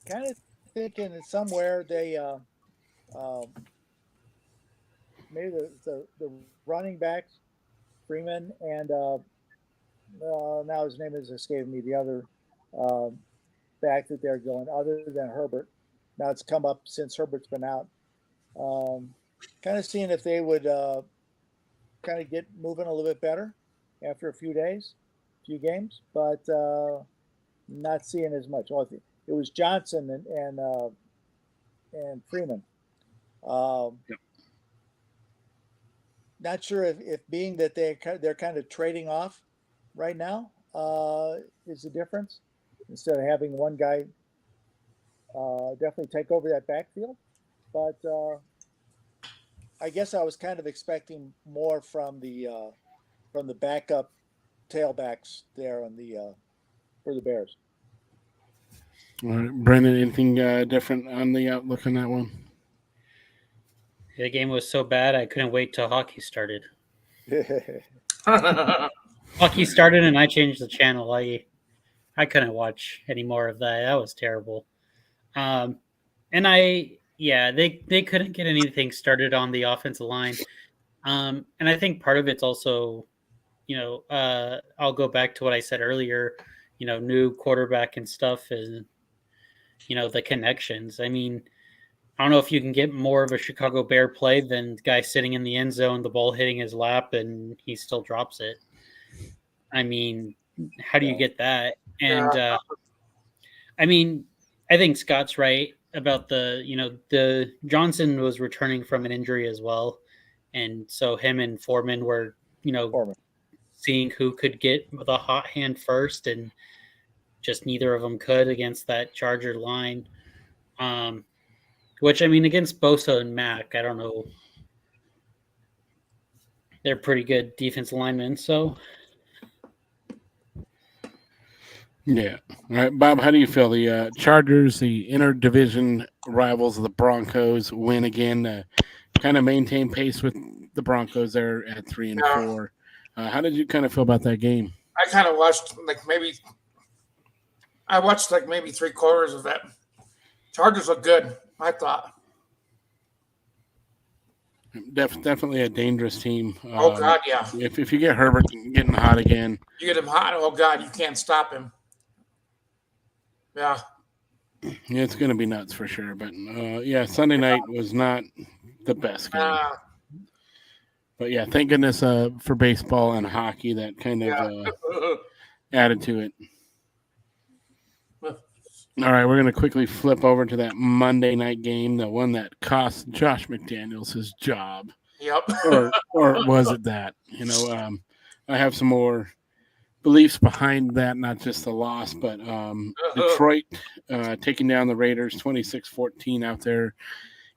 Kind of thinking that somewhere they maybe the running backs, Freeman, and now his name is escaping me, the other back that they're going, other than Herbert. Now it's come up since Herbert's been out. Kind of seeing if they would kind of get moving a little bit better after a few games, but not seeing as much. Well, it was Johnson and Freeman. Yep. Not sure if being that they're kind of trading off right now is the difference, instead of having one guy definitely take over that backfield. But I guess I was kind of expecting more from the backup tailbacks there on for the Bears. All right, Brendan, anything different on the outlook on that one? The game was so bad I couldn't wait till hockey started. Hockey started and I changed the channel. I couldn't watch any more of that. That was terrible. And they couldn't get anything started on the offensive line. And I think part of it's also, I'll go back to what I said earlier, new quarterback and stuff, and, the connections. I mean, I don't know if you can get more of a Chicago Bear play than the guy sitting in the end zone, the ball hitting his lap, and he still drops it. I mean, how do you get that? And I mean, I think Scott's right about the Johnson was returning from an injury as well. And so him and Foreman were, seeing who could get the hot hand first, and just neither of them could against that Charger line. Which, I mean, against Bosa and Mack, I don't know. They're pretty good defensive linemen, so. Yeah. All right, Bob, how do you feel? The Chargers, the interdivision rivals of the Broncos, win again, kind of maintain pace with the Broncos there at 3-4. How did you kind of feel about that game? I kind of watched maybe 3/4 of that. Chargers look good, I thought. Definitely a dangerous team. Oh, God, yeah. If you get Herbert getting hot again. You get him hot, oh, God, you can't stop him. Yeah. Yeah, it's going to be nuts for sure. But, Sunday night was not the best game. But yeah, thank goodness for baseball and hockey that kind of added to it. All right, we're going to quickly flip over to that Monday night game, the one that cost Josh McDaniels his job. Yep. or was it that? I have some more beliefs behind that, not just the loss, but Detroit taking down the Raiders 26-14 out there.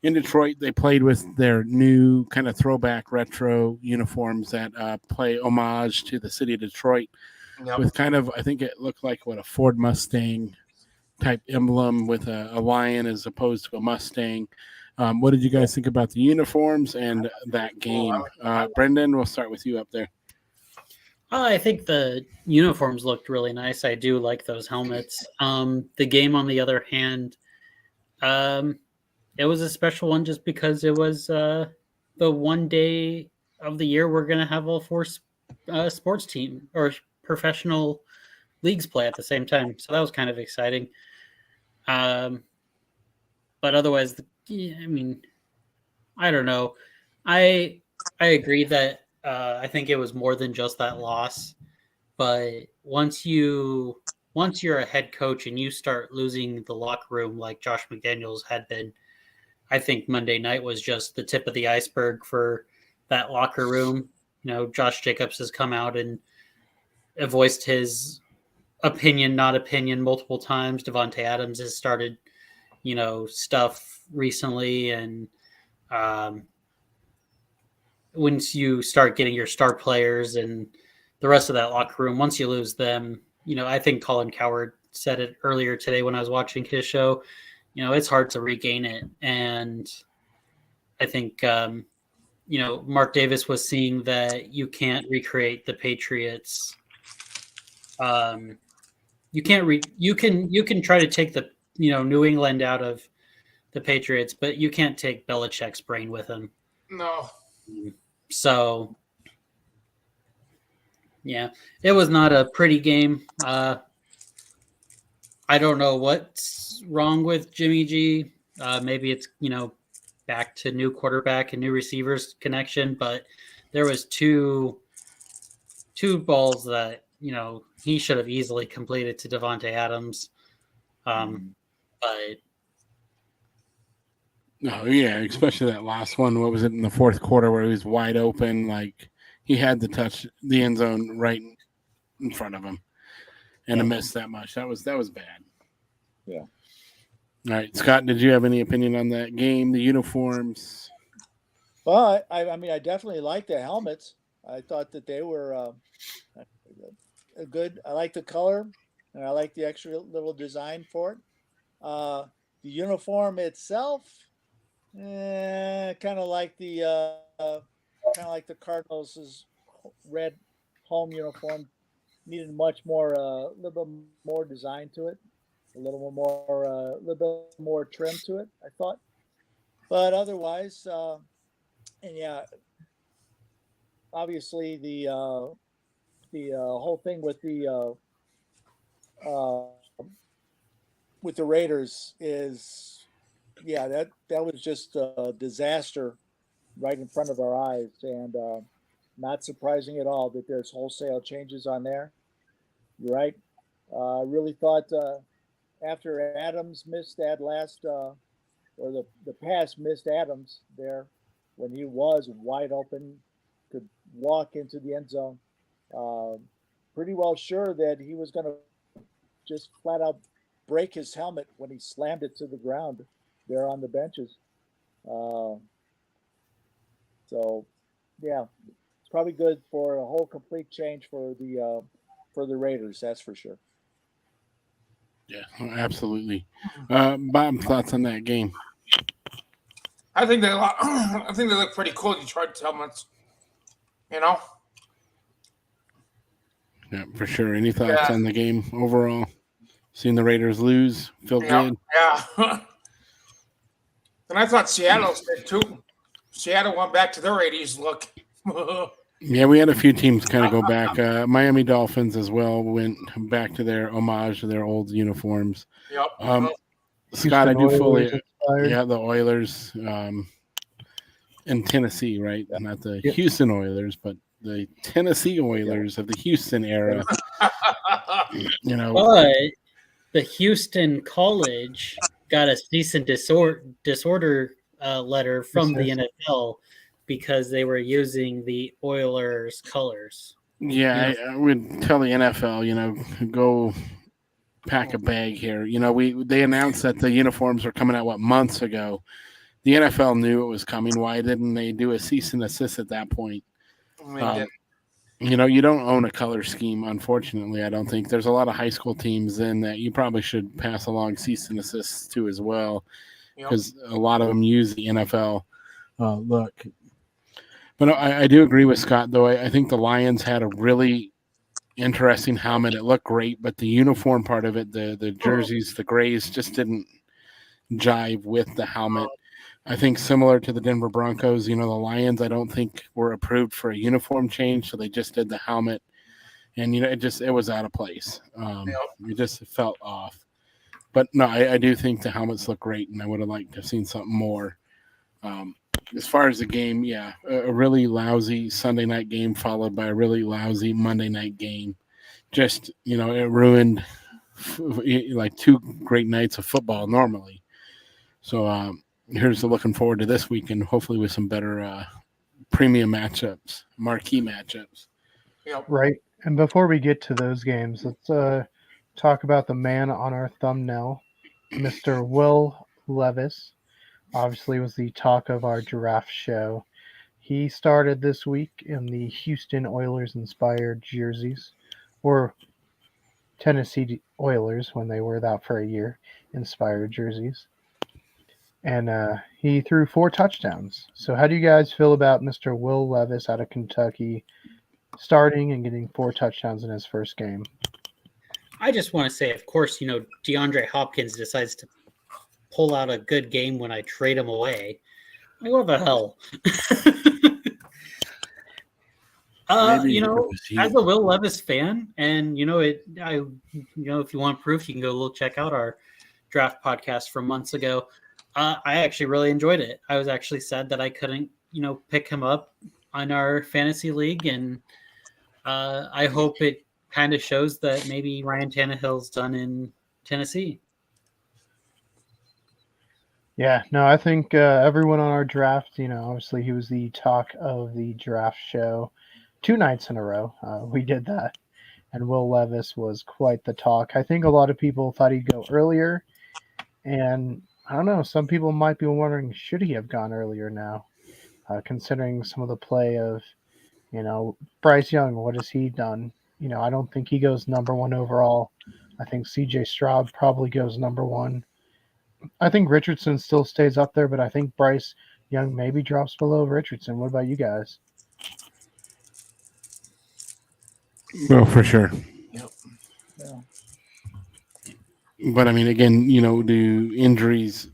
In Detroit, they played with their new kind of throwback retro uniforms that play homage to the city of Detroit with kind of, I think it looked like a Ford Mustang type emblem with a lion as opposed to a Mustang. What did you guys think about the uniforms and that game? Brendan, we'll start with you up there. I think the uniforms looked really nice. I do like those helmets. The game, on the other hand, it was a special one just because it was the one day of the year we're going to have all four sports team or professional leagues play at the same time. So that was kind of exciting. But otherwise, I don't know. I agree that I think it was more than just that loss. But once you're a head coach and you start losing the locker room like Josh McDaniels had been, I think Monday night was just the tip of the iceberg for that locker room. Josh Jacobs has come out and voiced his opinion, not opinion, multiple times. Devontae Adams has started, stuff recently. And once you start getting your star players and the rest of that locker room, once you lose them, I think Colin Cowherd said it earlier today when I was watching his show, it's hard to regain it. And I think, Mark Davis was seeing that you can't recreate the Patriots. You can try to take the, New England out of the Patriots, but you can't take Belichick's brain with him. No. So, yeah, it was not a pretty game. I don't know what's wrong with Jimmy G. Maybe it's, back to new quarterback and new receivers connection, but there was two balls that, he should have easily completed to Devontae Adams. But oh yeah, especially that last one. What was it in the fourth quarter where he was wide open? Like he had to touch the end zone right in front of him, and to miss that much. That was bad. Yeah. All right, Scott, did you have any opinion on that game, the uniforms? Well, I definitely like the helmets. I thought that they were good. I like the color, and I like the extra little design for it. The uniform itself, kind of like the Cardinals' red home uniform. Needed much more, a little bit more design to it, a little bit more trim to it, I thought. But otherwise, and yeah, obviously the whole thing with the Raiders is, yeah, that was just a disaster right in front of our eyes, and not surprising at all that there's wholesale changes on there. You're right. I really thought after Adams missed that last, or the pass missed Adams there when he was wide open, could walk into the end zone. Pretty well sure that he was going to just flat out break his helmet when he slammed it to the ground there on the benches. So, yeah, it's probably good for a whole complete change for the Raiders. That's for sure. Yeah, absolutely. Bob, thoughts on that game? I think they look pretty cool, Detroit helmets. Yeah, for sure. Any thoughts on the game overall? Seeing the Raiders lose, feel good? Yeah. And I thought Seattle's did too. Seattle went back to their 80s look. Yeah, we had a few teams kind of go back. Miami Dolphins as well went back to their homage to their old uniforms. Yep. Scott, I do fully. Inspired. Yeah, the Oilers. in Tennessee, right? Not the Yep. Houston Oilers, but the Tennessee Oilers of the Houston era. You know, But the Houston College got a cease and disorder letter from the NFL because they were using the Oilers colors. yeah, I would tell the NFL, go pack a bag here. They announced that the uniforms were coming out months ago. The NFL knew it was coming. Why didn't they do a cease and desist at that point? You don't own a color scheme, unfortunately. I don't think there's a lot of high school teams in that you probably should pass along cease and desist to as well, because a lot of them use the NFL look. But I do agree with Scott, though. I think the Lions had a really interesting helmet. It looked great, but the uniform part of it, the jerseys, the grays, just didn't jive with the helmet. I think similar to the Denver Broncos, the Lions, I don't think were approved for a uniform change, so they just did the helmet, and it was out of place. It just felt off. But no, I do think the helmets look great, and I would have liked to have seen something more. As far as the game, yeah, a really lousy Sunday night game followed by a really lousy Monday night game. Just it ruined like 2 great nights of football normally. So here's looking forward to this weekend, hopefully with some better premium matchups, marquee matchups. Right. And before we get to those games, let's talk about the man on our thumbnail, Mr. Will Levis. Obviously was the talk of our draft show. He started this week in the Houston Oilers inspired jerseys, or Tennessee Oilers when they were that for a year inspired jerseys. And he threw 4 touchdowns. So how do you guys feel about Mr. Will Levis out of Kentucky starting and getting 4 touchdowns in his first game? I just want to say, of course, DeAndre Hopkins decides to pull out a good game when I trade him away. Like, what the hell? As a Will Levis fan, and if you want proof, you can go check out our draft podcast from months ago. I actually really enjoyed it. I was actually sad that I couldn't, pick him up on our fantasy league, and I hope it kind of shows that maybe Ryan Tannehill's done in Tennessee. Yeah, no, I think everyone on our draft, obviously he was the talk of the draft show 2 nights in a row. We did that. And Will Levis was quite the talk. I think a lot of people thought he'd go earlier. And I don't know, some people might be wondering, should he have gone earlier now? Considering some of the play of, Bryce Young, what has he done? I don't think he goes number 1 overall. I think CJ Stroud probably goes number 1. I think Richardson still stays up there, but I think Bryce Young maybe drops below Richardson. What about you guys? Well, for sure. Yeah. But I mean, again, do injuries?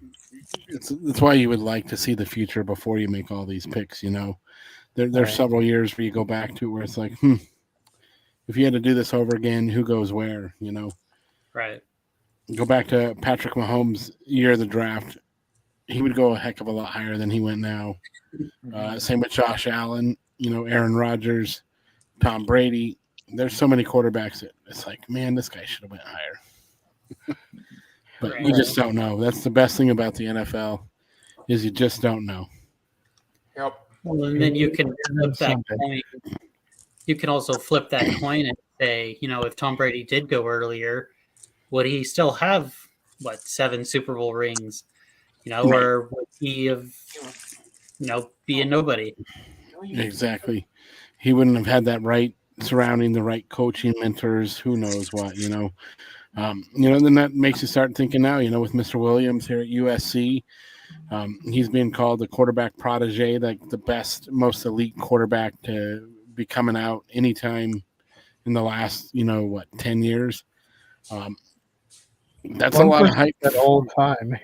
It's why you would like to see the future before you make all these picks. There's several years where you go back to where it's like, if you had to do this over again, who goes where? Right. Go back to Patrick Mahomes' year of the draft. He would go a heck of a lot higher than he went now. Same with Josh Allen, Aaron Rodgers, Tom Brady. There's so many quarterbacks that it's like, man, this guy should have went higher. But you just don't know. That's the best thing about the NFL is you just don't know. Yep. Well, and then you can flip that coin. You can also flip that coin and say, if Tom Brady did go earlier, would he still have 7 Super Bowl rings? Or would he have, be a nobody? Exactly. He wouldn't have had that right surrounding the right coaching mentors. Who knows what? Then that makes you start thinking now. With Mr. Williams here at USC, he's being called the quarterback protege, like the best, most elite quarterback to be coming out anytime in the last 10 years. That's a lot of hype. That old time.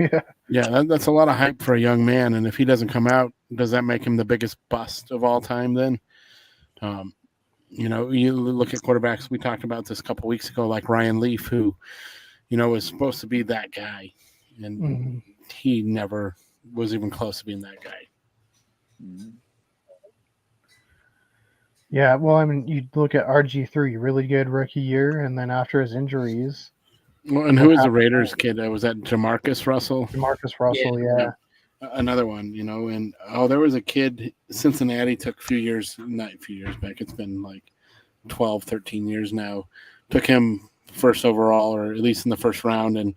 Yeah, that's a lot of hype for a young man. And if he doesn't come out, does that make him the biggest bust of all time then? You look at quarterbacks, we talked about this a couple weeks ago, like Ryan Leaf, who, was supposed to be that guy. And he never was even close to being that guy. Yeah, well, I mean, you look at RG3, really good rookie year, and then after his injuries, Well, and who was the Raiders kid? Was that Jamarcus Russell? Marcus Russell, yeah. Another one, and there was a kid, Cincinnati took not a few years back. It's been like 12, 13 years now. Took him first overall, or at least in the first round, and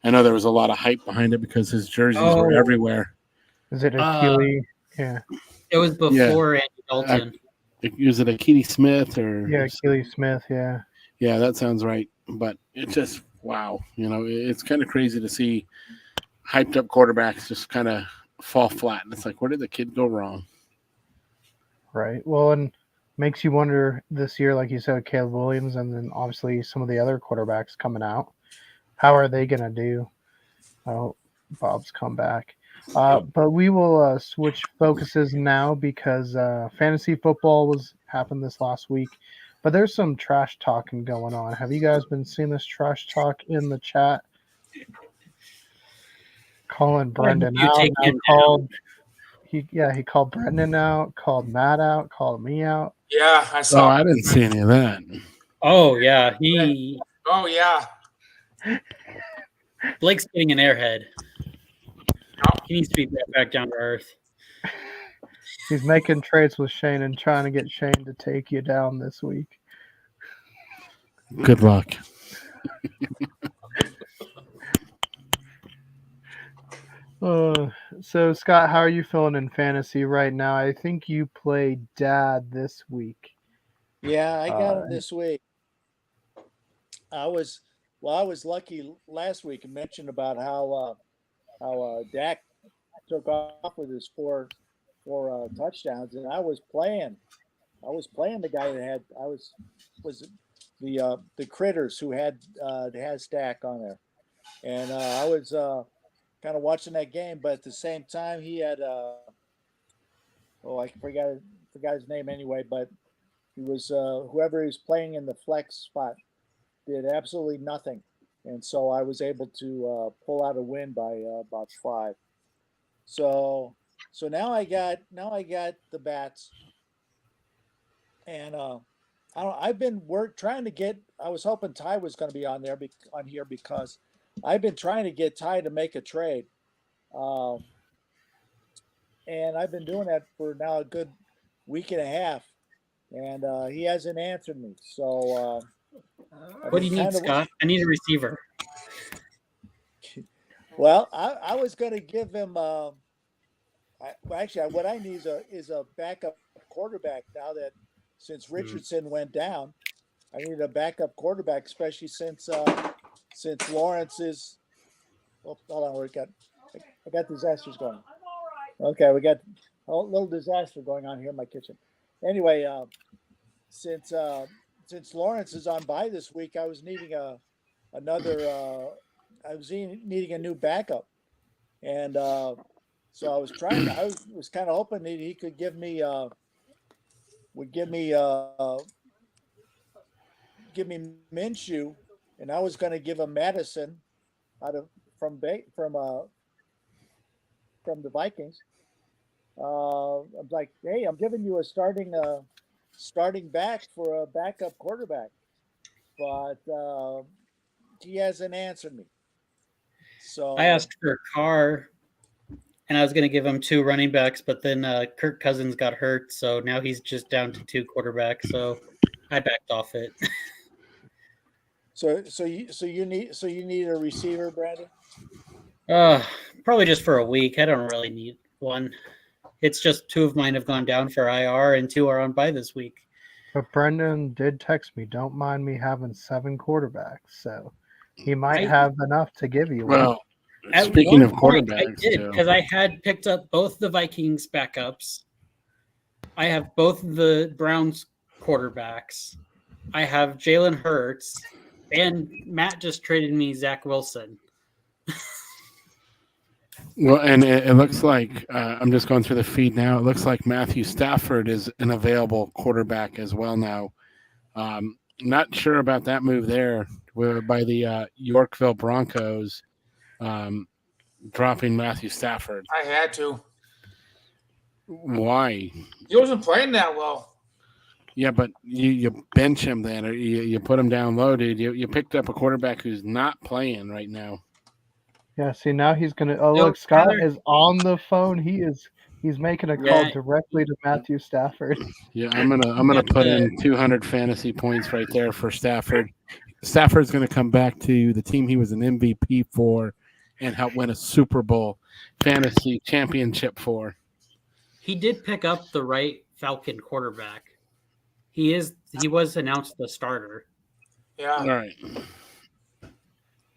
I know there was a lot of hype behind it because his jerseys were everywhere. Is it Achilles? Yeah. It was before Andy Dalton. Was it Akili Smith or? Yeah, Achilles Smith, yeah. Yeah, that sounds right. But it's just, wow. It's kind of crazy to see hyped up quarterbacks just kind of fall flat. And it's like, where did the kid go wrong? Right. Well, and makes you wonder this year, like you said, Caleb Williams, and then obviously some of the other quarterbacks coming out. How are they going to do? Oh, Bob's come back. But we will switch focuses now because fantasy football happened this last week. But there's some trash talking going on. Have you guys been seeing this trash talk in the chat? Calling Brendan out. He called Brendan out, called Matt out, called me out. Yeah, I saw. Oh, I didn't see any of that. Oh yeah, Oh yeah. Blake's getting an airhead. He needs to be brought back down to earth. He's making trades with Shane and trying to get Shane to take you down this week. Good luck. So, Scott, how are you feeling in fantasy right now? I think you played Dad this week. Yeah, I got him this week. I was lucky last week and mentioned about how Dak took off with his four touchdowns, and I was playing the guy that was the Critters who has Dak on there, and I was kind of watching that game, but at the same time he had I forgot his name anyway, but he was whoever he was playing in the flex spot did absolutely nothing, and so I was able to pull out a win by about 5. So now I got the bats, and I've been trying to get. I was hoping Ty was going to be on here because I've been trying to get Ty to make a trade, and I've been doing that for now a good week and a half, and he hasn't answered me. So what do you need, Scott? I need a receiver. Well, I was going to give him. Actually, what I need is a backup quarterback now that since Richardson went down, I need a backup quarterback, especially since Lawrence is. Oh, hold on, I got disasters going. Okay, we got a little disaster going on here in my kitchen. Anyway, since Lawrence is on bye this week, I was needing needing a new backup, and so I was trying. I was kind of hoping that he could give me Minshew, and I was going to give him Madison from the Vikings. I'm like, hey, I'm giving you a starting back for a backup quarterback, but he hasn't answered me. So I asked for a car, and I was going to give him 2 running backs, but then Kirk Cousins got hurt, so now he's just down to 2 quarterbacks. So I backed off it. So you need a receiver, Brandon? Probably just for a week. I don't really need one. It's just 2 of mine have gone down for IR, and 2 are on bye this week. But Brendan did text me, don't mind me having 7 quarterbacks, so he might have enough to give you one. Well, speaking of quarterbacks, I did, because I had picked up both the Vikings backups. I have both the Browns quarterbacks. I have Jalen Hurts, and Matt just traded me Zach Wilson. Well, and it looks like I'm just going through the feed now. It looks like Matthew Stafford is an available quarterback as well now. Not sure about that move there by the Yorkville Broncos dropping Matthew Stafford. I had to. Why? He wasn't playing that well. Yeah, but you bench him then, or you put him down low, dude. You picked up a quarterback who's not playing right now. Yeah, see now he's gonna. Oh No, look, Scott Tyler- is on the phone. He's making a call directly to Matthew Stafford. Yeah, I'm gonna put in 200 fantasy points right there for Stafford. Stafford's gonna come back to the team he was an MVP for, and help win a Super Bowl fantasy championship for. He did pick up the right Falcon quarterback. He was announced the starter. Yeah. All right,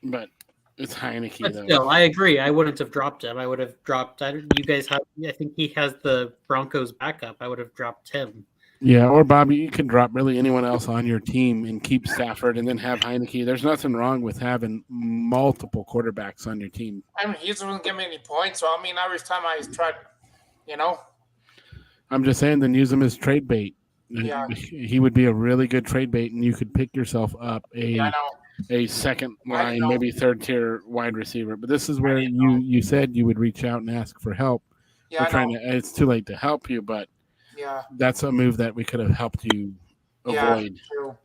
but it's Heineke But though. still, I agree. I wouldn't have dropped him. I would have dropped. You guys have. I think he has the Broncos backup. I would have dropped him. Yeah, or Bobby, you can drop really anyone else on your team and keep Stafford, and then have Heineke. There's nothing wrong with having multiple quarterbacks on your team. I mean, he doesn't give me any points. So, I mean, every time I tried, I'm just saying, then use him as trade bait. Yeah. He would be a really good trade bait, and you could pick yourself up a second line, maybe third tier wide receiver. But this is where you said you would reach out and ask for help. Yeah, it's too late to help you, but that's a move that we could have helped you avoid. Yeah, true.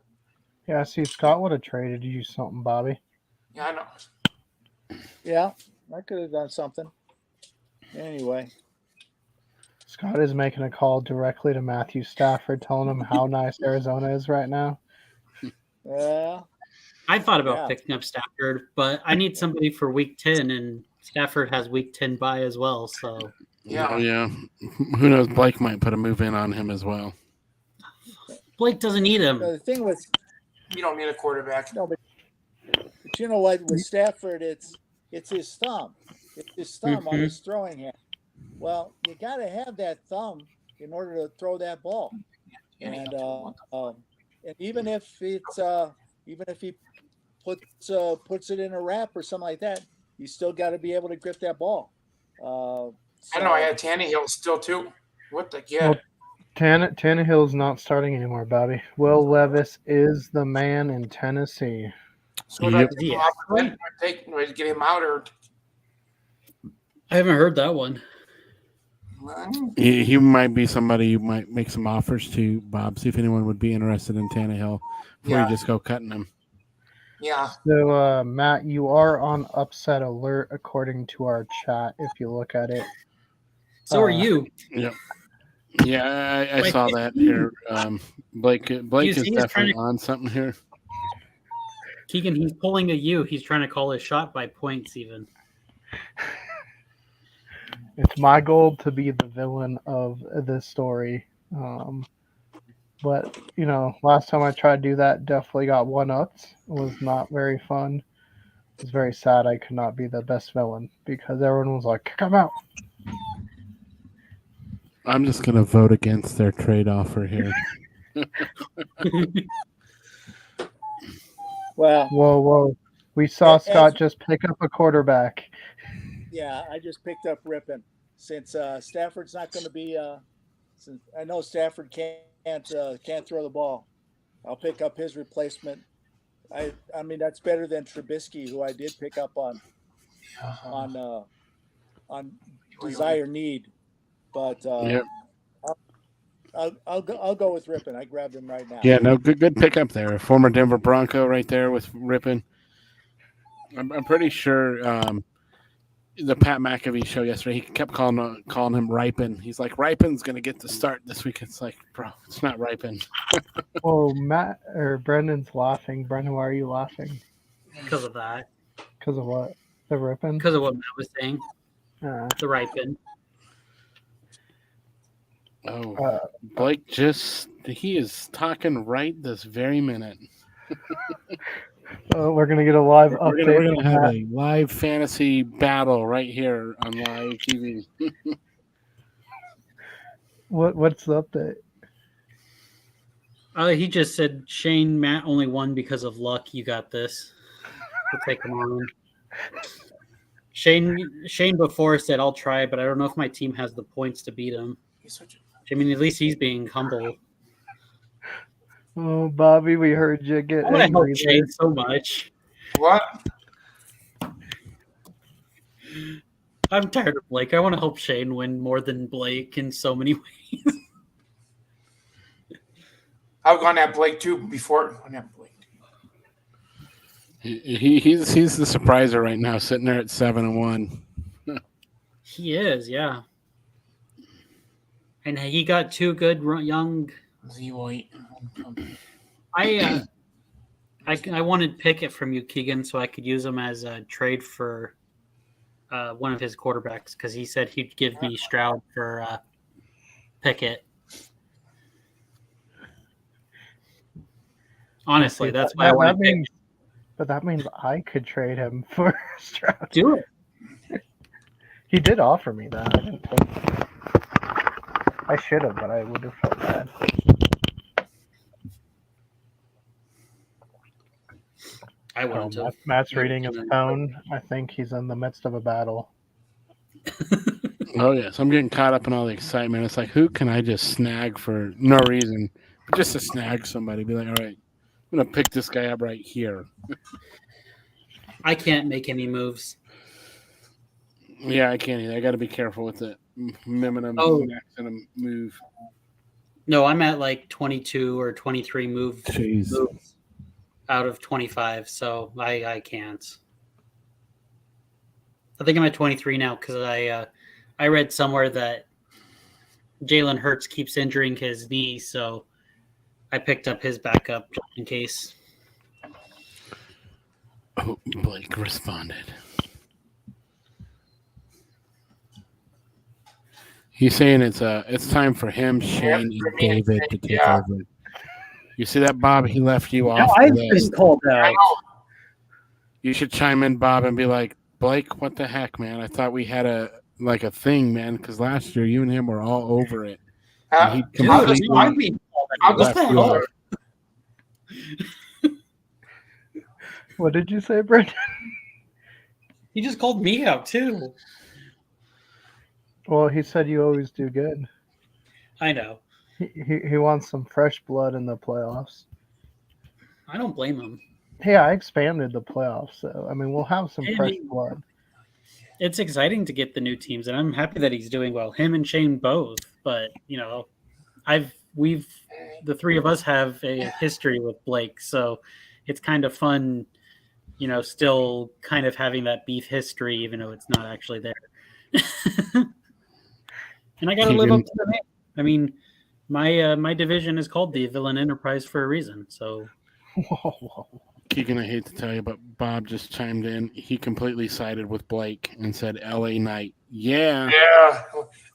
Yeah, see, Scott would have traded you something, Bobby. Yeah, I know. Yeah, I could have done something. Anyway. Scott is making a call directly to Matthew Stafford, telling him how nice Arizona is right now. Yeah. I thought about picking up Stafford, but I need somebody for Week 10, and Stafford has Week 10 bye as well. So yeah. Who knows? Blake might put a move in on him as well. Blake doesn't need him. The thing with you don't need a quarterback. No, but you know what? With Stafford, it's his thumb. It's his thumb on his throwing hand. Well, you got to have that thumb in order to throw that ball. And even if it's even if he puts it in a wrap or something like that, you still got to be able to grip that ball. I know I had Tannehill still too. What the kid? Well, Tannehill's not starting anymore, Bobby. Will Levis is the man in Tennessee. So Yep. get him out or I haven't heard that one. He might be somebody you might make some offers to, Bob. See if anyone would be interested in Tannehill before you just go cutting him. Yeah. So, Matt, you are on upset alert according to our chat. If you look at it, so are you. Yep. Yeah, I saw that here. Blake is definitely on something here. Keegan, he's pulling a U. He's trying to call his shot by points even. It's my goal to be the villain of this story. But, last time I tried to do that, definitely got one-upped. It was not very fun. It was very sad I could not be the best villain because everyone was like, kick him out. I'm just going to vote against their trade offer here. Well, Whoa. We saw Scott just pick up a quarterback. Yeah, I just picked up Rippon. Since Stafford's not going to be since I know Stafford can't throw the ball, I'll pick up his replacement. I mean that's better than Trubisky, who I did pick up on desire need, but I'll go with Rippon. I grabbed him right now. Yeah, no, good pickup there. Former Denver Bronco right there with Rippon. I'm pretty sure the Pat McAfee show yesterday, he kept calling him Ripon. He's like, Ripon's going to get the start this week. It's like, bro, it's not Ripon. Oh, Matt or Brendan's laughing. Brendan, why are you laughing? Because of that. Because of what? The Ripon? Because of what Matt was saying. The Ripon. Oh, Blake he is talking right this very minute. We're going to get a live update. We're going to have a live fantasy battle right here on live TV. What's the update? He just said, Shane, Matt only won because of luck. You got this. We'll take him on. Shane before said, I'll try, but I don't know if my team has the points to beat him. I mean, at least he's being humble. Oh, Bobby, we heard you get I want to angry help Shane so much. What? I'm tired of Blake. I want to help Shane win more than Blake in so many ways. I've gone at Blake too before. He's the surpriser right now, sitting there at 7-1. He is, yeah. And he got two good young. I wanted Pickett from you, Keegan, so I could use him as a trade for one of his quarterbacks because he said he'd give me Stroud for Pickett. Honestly, that's why I wanted Pickett. But that means I could trade him for Stroud. Do it. He did offer me that. I didn't take it. I should have, but I would have felt bad. I wouldn't have. Matt's reading his phone. I think he's in the midst of a battle. Oh, yes. I'm getting caught up in all the excitement. It's like, who can I just snag for no reason? Just to snag somebody. Be like, all right, I'm going to pick this guy up right here. I can't make any moves. Yeah, I can't either. I got to be careful with the maximum move. No, I'm at like 22 or 23 moves out of 25, so I can't. I think I'm at 23 now because I read somewhere that Jalen Hurts keeps injuring his knee, so I picked up his backup just in case. Oh, Blake responded. He's saying it's time for him, Shane, and David to take over. You see that, Bob? He left you off. I've been called out. You should chime in, Bob, and be like, Blake, what the heck, man? I thought we had a thing, man, because last year you and him were all over it. I'll just What did you say, Brendan? He just called me out, too. Well, he said you always do good. I know. He wants some fresh blood in the playoffs. I don't blame him. Hey, I expanded the playoffs, so I mean we'll have some fresh blood. It's exciting to get the new teams, and I'm happy that he's doing well. Him and Shane both, but the three of us have a history with Blake, so it's kind of fun, still kind of having that beef history, even though it's not actually there. And I got to live up to the name. I mean, my division is called the Villain Enterprise for a reason. So, Keegan, I hate to tell you, but Bob just chimed in. He completely sided with Blake and said L.A. Knight. Yeah.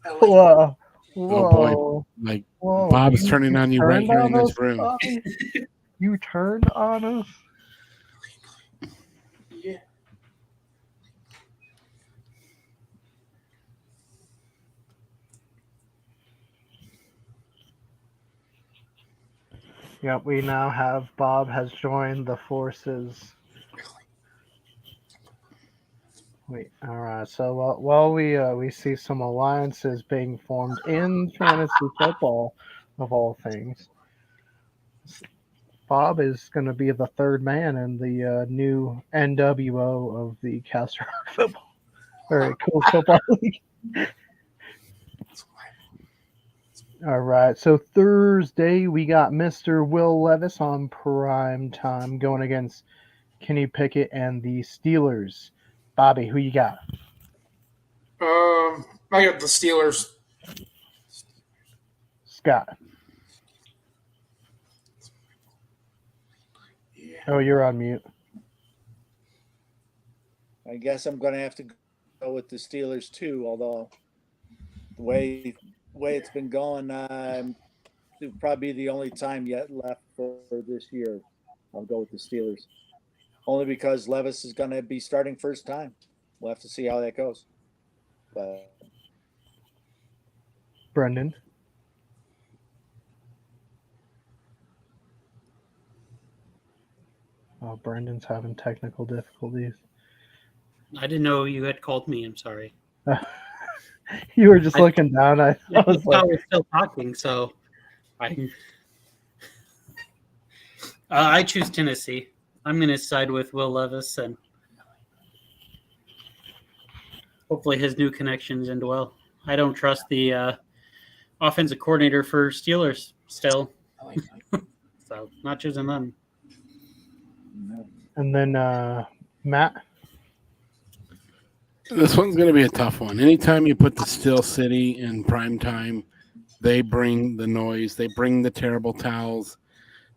Whoa. Oh boy! Bob's turning on you right here in this room. You turned on us. Yeah. Yep, we now have Bob has joined the forces. Wait, all right. So while we see some alliances being formed in fantasy football, of all things, Bob is going to be the third man in the new NWO of the Castle Rock Football or Culz Football League. All right, so Thursday we got Mr. Will Levis on prime time going against Kenny Pickett and the Steelers. Bobby, who you got? I got the Steelers. Scott. Oh, you're on mute. I guess I'm going to have to go with the Steelers too, although the way it's been going, it'll probably be the only time yet left for this year. I'll go with the Steelers. Only because Levis is going to be starting first time. We'll have to see how that goes. But Brendan. Oh, Brendan's having technical difficulties. I didn't know you had called me. I'm sorry. You were just looking down. I was like, we're still talking, so I choose Tennessee. I'm going to side with Will Levis, and hopefully his new connections end well. I don't trust the offensive coordinator for Steelers still, so not choosing them. And then Matt. This one's going to be a tough one. Anytime you put the Steel City in prime time, they bring the noise. They bring the terrible towels.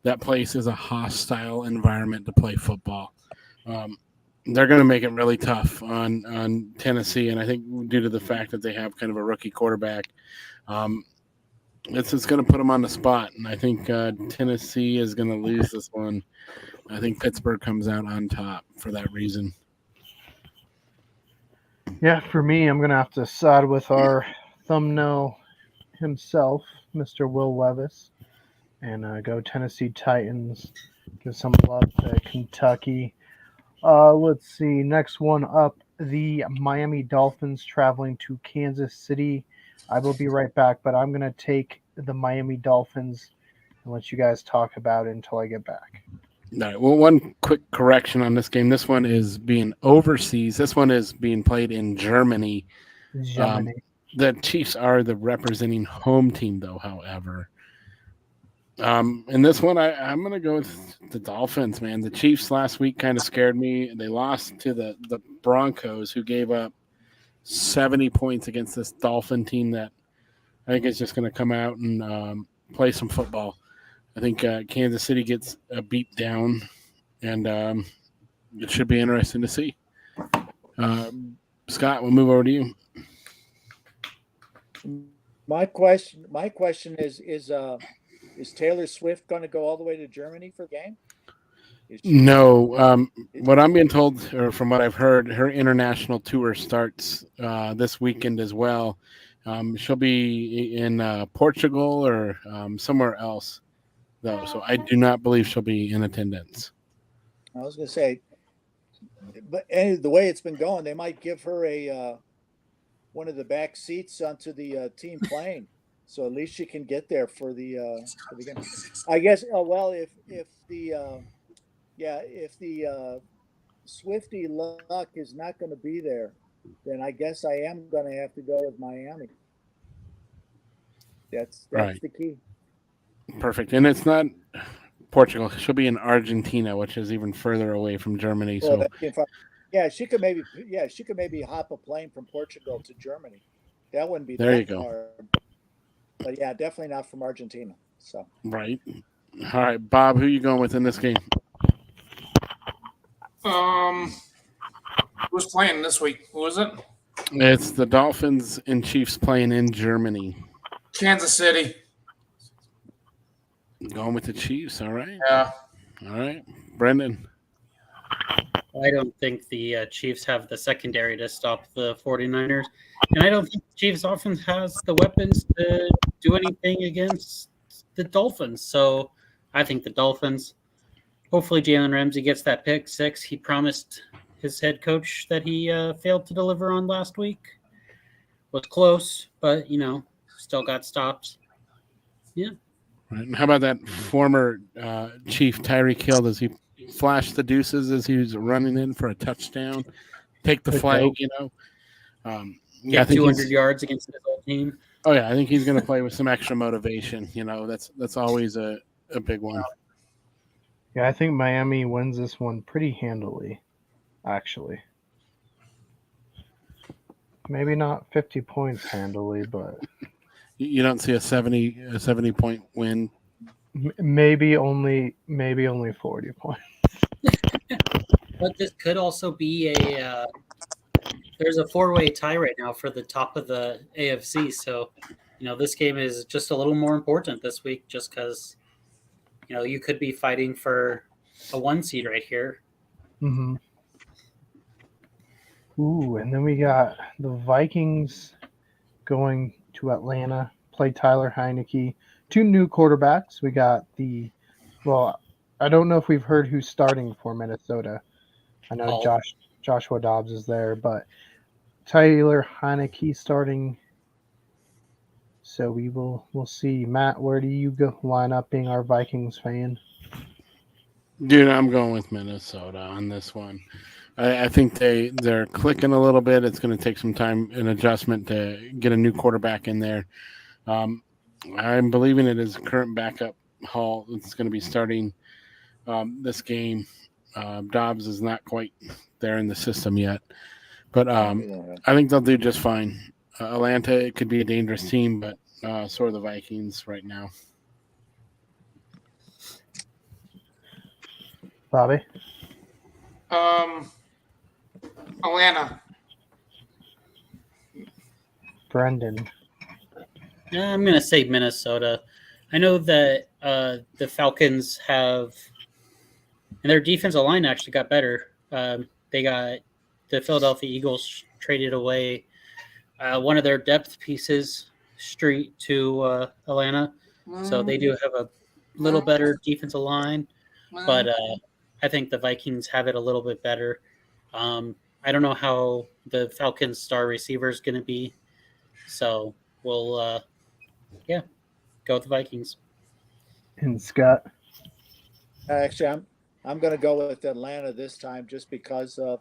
That place is a hostile environment to play football. They're going to make it really tough on Tennessee, and I think due to the fact that they have kind of a rookie quarterback, it's going to put them on the spot. And I think Tennessee is going to lose this one. I think Pittsburgh comes out on top for that reason. Yeah, for me, I'm going to have to side with our thumbnail himself, Mr. Will Levis, and go Tennessee Titans. Give some love to Kentucky. Let's see. Next one up, the Miami Dolphins traveling to Kansas City. I will be right back, but I'm going to take the Miami Dolphins and let you guys talk about it until I get back. All right. Well, one quick correction on this game. This one is being overseas. This one is being played in Germany. The Chiefs are the representing home team, though, however. In this one, I'm going to go with the Dolphins, man. The Chiefs last week kind of scared me. They lost to the Broncos, who gave up 70 points against this Dolphin team that I think is just going to come out and play some football. I think Kansas City gets a beat down, and it should be interesting to see. Scott, we'll move over to you. My question is Taylor Swift going to go all the way to Germany for the game? No. What I'm being told, or from what I've heard, her international tour starts this weekend as well. She'll be in Portugal or somewhere else, though. So I do not believe she'll be in attendance. I was going to say, but the way it's been going, they might give her one of the back seats onto the team plane, so at least she can get there for the game. I guess. Well, if the Swifty Luck is not going to be there, then I guess I am going to have to go with Miami. That's right. The key. Perfect. And it's not Portugal. She'll be in Argentina, which is even further away from Germany. Well, she could maybe hop a plane from Portugal to Germany. That wouldn't be there. You hard. go. But yeah, definitely not from Argentina. So right. All right, Bob, who are you going with in this game? Who's playing this week? Who is it? It's the Dolphins and Chiefs playing in Germany. Kansas City. Going with the Chiefs, all right. Yeah. All right. Brendan. I don't think the Chiefs have the secondary to stop the 49ers. And I don't think the Chiefs offense has the weapons to do anything against the Dolphins. So I think the Dolphins. Hopefully Jalen Ramsey gets that pick 6. He promised his head coach that he failed to deliver on last week. Was close, but, still got stopped. Yeah. Right. And how about that former Chief Tyreek Hill? Does he flash the deuces as he was running in for a touchdown? Take the flag, Yeah, I think 200 yards against his old team. Oh, yeah. I think he's going to play with some extra motivation. That's always a big one. Yeah, I think Miami wins this one pretty handily, actually. Maybe not 50 points handily, but you don't see a 70-point win. Maybe only 40 points. But this could also be there's a 4-way tie right now for the top of the AFC. So, this game is just a little more important this week just because, you could be fighting for a 1 seed right here. Mm-hmm. Ooh, and then we got the Vikings going to Atlanta, play Tyler Heineke. 2 new quarterbacks. We got I don't know if we've heard who's starting for Minnesota. I know Joshua Dobbs is there, but Tyler Heineke starting. So we'll see. Matt, where do you go line up being our Vikings fan? Dude, I'm going with Minnesota on this one. I think they're clicking a little bit. It's going to take some time and adjustment to get a new quarterback in there. I'm believing it is current backup Hall. It's going to be starting this game. Dobbs is not quite there in the system yet, but I think they'll do just fine. Atlanta, it could be a dangerous team, but so are the Vikings right now. Bobby? Atlanta. Brendan? I'm going to say Minnesota. I know that the Falcons have, and their defensive line actually got better. They got the Philadelphia Eagles traded away one of their depth pieces straight to Atlanta. So they do have a little better defensive line, but I think the Vikings have it a little bit better. I don't know how the Falcons star receiver is going to be. So we'll, go with the Vikings. And Scott? Actually, I'm going to go with Atlanta this time just because of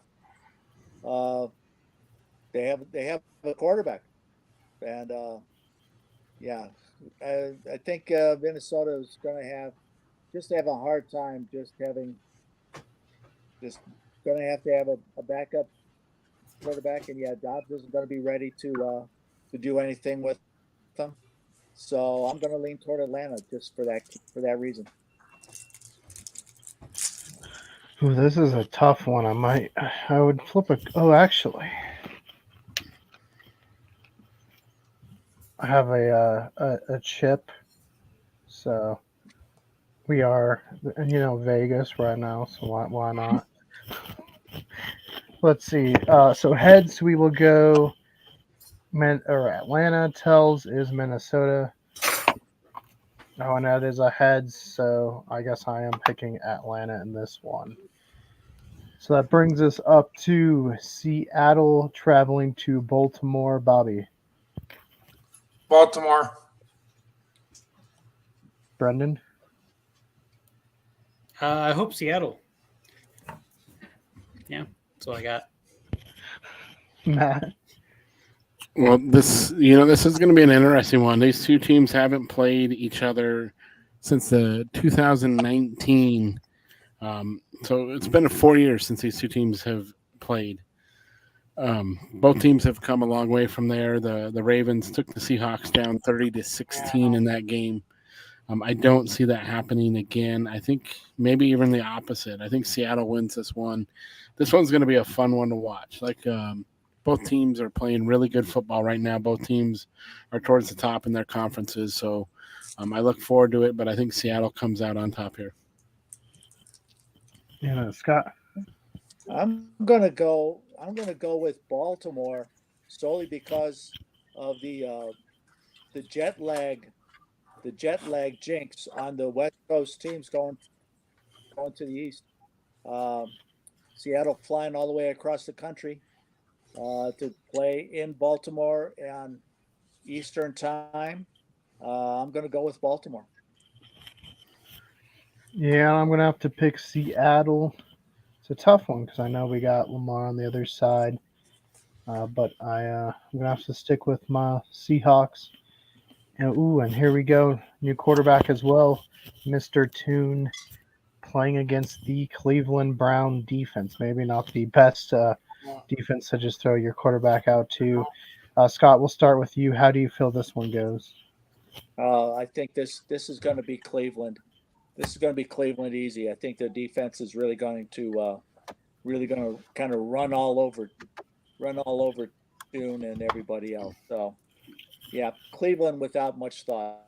they have a quarterback, and I think Minnesota is going to have a hard time just going to have a backup quarterback, and Dobbs isn't going to be ready to do anything with them. So I'm going to lean toward Atlanta just for that reason. Ooh, this is a tough one. I would flip actually. I have a chip. So we are, Vegas right now, so why not? Let's see. So heads, we will go Atlanta. Tails is Minnesota. Oh, and that is a heads, so I guess I am picking Atlanta in this one. So that brings us up to Seattle traveling to Baltimore. Bobby. Baltimore. Brendan. I hope Seattle. Yeah, that's all I got. Matt. Well, this is going to be an interesting one. These two teams haven't played each other since the 2019. So it's been 4 years since these two teams have played. Both teams have come a long way from there. The Ravens took the Seahawks down 30-16 in that game. I don't see that happening again. I think maybe even the opposite. I think Seattle wins this one. This one's going to be a fun one to watch. Both teams are playing really good football right now. Both teams are towards the top in their conferences. So I look forward to it, but I think Seattle comes out on top here. Yeah, Scott. I'm gonna go with Baltimore solely because of the jet lag jinx on the West Coast teams going to the East. Seattle flying all the way across the country to play in Baltimore on Eastern time. I'm going to go with Baltimore. Yeah, I'm going to have to pick Seattle. It's a tough one because I know we got Lamar on the other side. But I'm going to have to stick with my Seahawks. And here we go. New quarterback as well. Mr. Toon playing against the Cleveland Brown defense. Maybe not the best defense to just throw your quarterback out to. Scott, we'll start with you. How do you feel this one goes? I think this is going to be Cleveland. This is going to be Cleveland easy. I think the defense is really going to kind of run all over Toon and everybody else. So, yeah, Cleveland without much thought.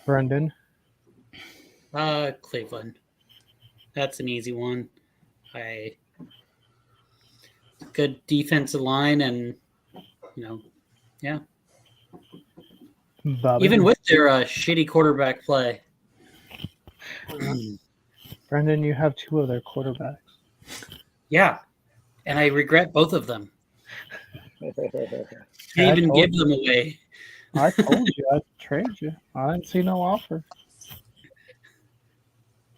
Brendan? Cleveland. That's an easy one. Good defensive line and, yeah. Bobby? Even with their shitty quarterback play. Brendan, you have two other quarterbacks. Yeah, and I regret both of them. I even give them away. I told you I'd trade you. I didn't see no offer.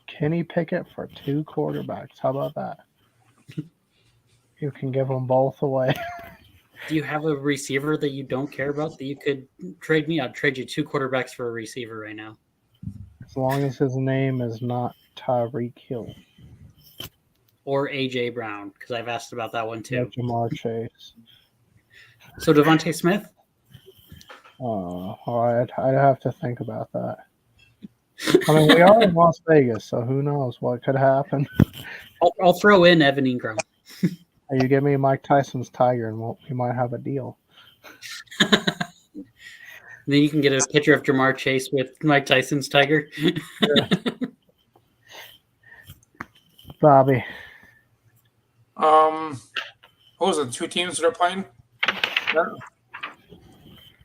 Kenny Pickett for two quarterbacks. How about that? You can give them both away. Do you have a receiver that you don't care about that you could trade me? I'd trade you 2 quarterbacks for a receiver right now. As long as his name is not Tyreek Hill. Or AJ Brown, because I've asked about that one too. Or Jamar Chase. So Devontae Smith? I'd have to think about that. I mean, we are in Las Vegas, so who knows what could happen. I'll throw in Evan Ingram. You give me Mike Tyson's Tiger, and we might have a deal. Then you can get a picture of Jamar Chase with Mike Tyson's Tiger. Bobby. Who was it? 2 teams that are playing?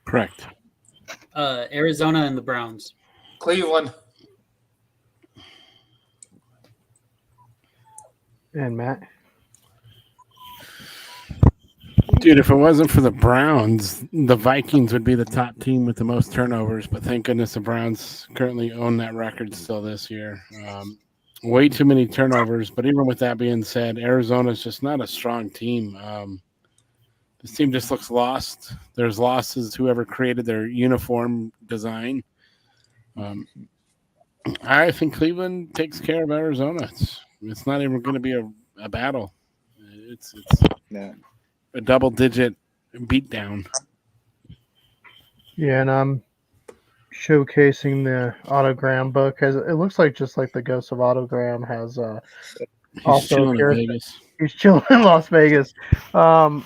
Correct. Arizona and the Browns. Cleveland. And Matt. Dude, if it wasn't for the Browns, the Vikings would be the top team with the most turnovers. But thank goodness the Browns currently own that record still this year. Way too many turnovers. But even with that being said, Arizona's just not a strong team. This team just looks lost. There's losses whoever created their uniform design. I think Cleveland takes care of Arizona. It's not even going to be a battle. It's a double-digit beatdown. Yeah, and I'm showcasing the autogram book. It looks like just like the Ghost of Autogram has He's chilling in Vegas. He's chilling in Las Vegas. Because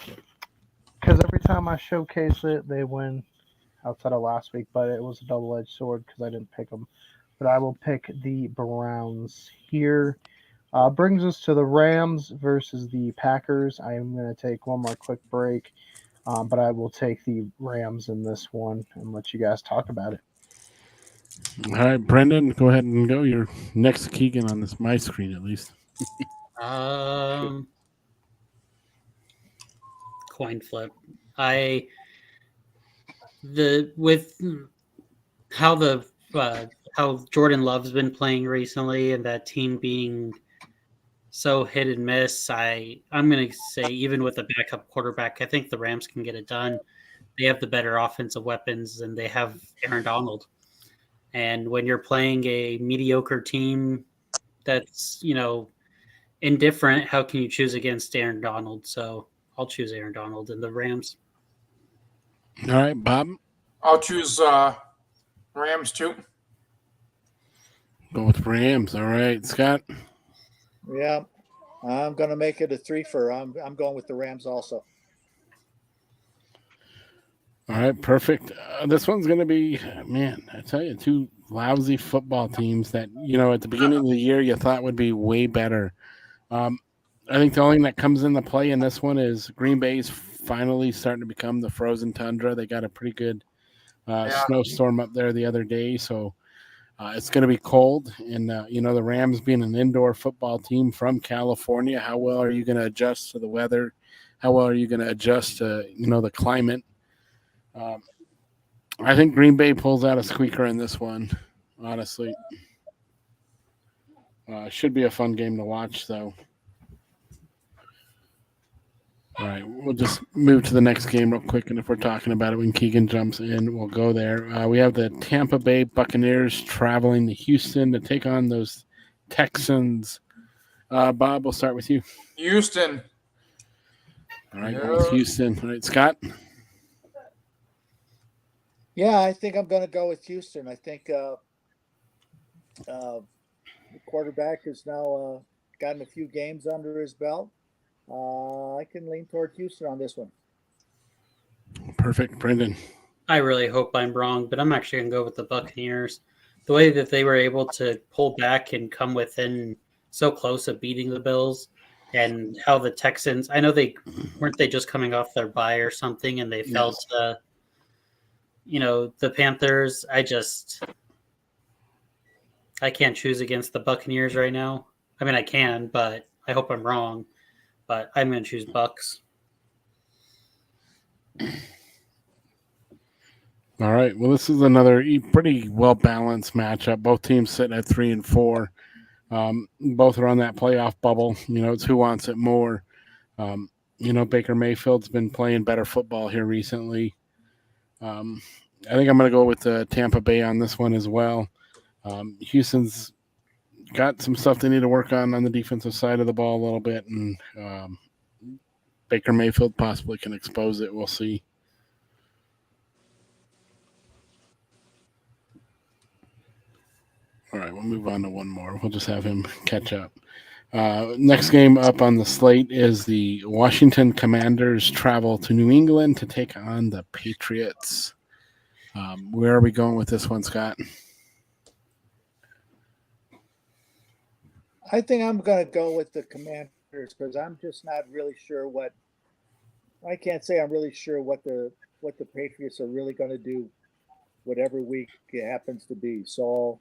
every time I showcase it, they win outside of last week, but it was a double-edged sword because I didn't pick them. But I will pick the Browns here. Brings us to the Rams versus the Packers. I am going to take one more quick break, but I will take the Rams in this one and let you guys talk about it. All right, Brendan, go ahead and go. You're next to Keegan on my screen, at least. Coin flip. With how Jordan Love's been playing recently and that team being so hit and miss, I'm going to say even with a backup quarterback, I think the Rams can get it done. They have the better offensive weapons and they have Aaron Donald. And when you're playing a mediocre team that's, indifferent, how can you choose against Aaron Donald? So I'll choose Aaron Donald and the Rams. All right, Bob. I'll choose Rams too. Go with Rams. All right, Scott. Yeah, I'm going to make it a 3-fer. I'm going with the Rams also. All right, perfect. This one's going to be, man, I tell you, 2 lousy football teams that, at the beginning of the year you thought would be way better. I think the only thing that comes into play in this one is Green Bay's finally starting to become the frozen tundra. They got a pretty good snowstorm up there the other day, so it's going to be cold. And, the Rams being an indoor football team from California, how well are you going to adjust to the weather? How well are you going to adjust to, the climate? I think Green Bay pulls out a squeaker in this one, honestly. Should be a fun game to watch, though. All right, we'll just move to the next game real quick, and if we're talking about it when Keegan jumps in, we'll go there. We have the Tampa Bay Buccaneers traveling to Houston to take on those Texans. Bob, we'll start with you. Houston. All right, go with Houston. All right, Scott? Yeah, I think I'm going to go with Houston. I think the quarterback has now gotten a few games under his belt. I can lean toward Houston on this one. Perfect. Brendan? I really hope I'm wrong, but I'm actually going to go with the Buccaneers. The way that they were able to pull back and come within so close of beating the Bills, and how the Texans, I know weren't they just coming off their bye or something, and they fell to the Panthers. I can't choose against the Buccaneers right now. I mean, I can, but I hope I'm wrong. But I'm going to choose Bucks. All right. Well, this is another pretty well-balanced matchup. Both teams sitting at 3-4. Both are on that playoff bubble. It's who wants it more. Baker Mayfield's been playing better football here recently. I think I'm going to go with Tampa Bay on this one as well. Houston's got some stuff they need to work on the defensive side of the ball a little bit, and Baker Mayfield possibly can expose it. We'll see. All right, we'll move on to one more. We'll just have him catch up. Next game up on the slate is the Washington Commanders travel to New England to take on the Patriots. Where are we going with this one, Scott? I think I'm going to go with the Commanders because I'm just not really sure I can't say I'm really sure what the Patriots are really going to do, whatever week it happens to be. So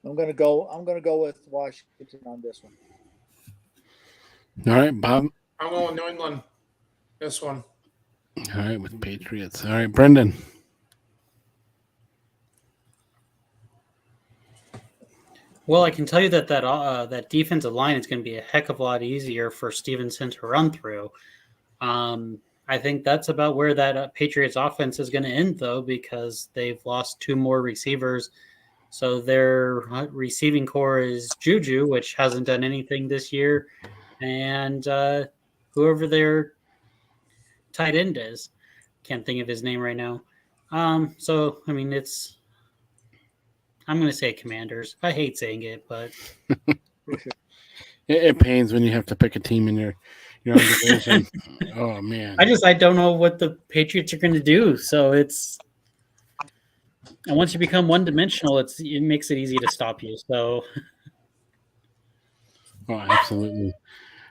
I'm going to go with Washington on this one. All right, Bob. I'm going with New England. This one. All right, with Patriots. All right, Brendan. Well, I can tell you that defensive line is going to be a heck of a lot easier for Stevenson to run through. I think that's about where that Patriots offense is going to end, though, because they've lost two more receivers. So their receiving core is Juju, which hasn't done anything this year, and whoever their tight end is. Can't think of his name right now. So, I mean, I'm going to say Commanders. I hate saying it, but it pains when you have to pick a team in your own division. Oh man! I don't know what the Patriots are going to do. So and once you become one-dimensional, it makes it easy to stop you. So, oh, absolutely.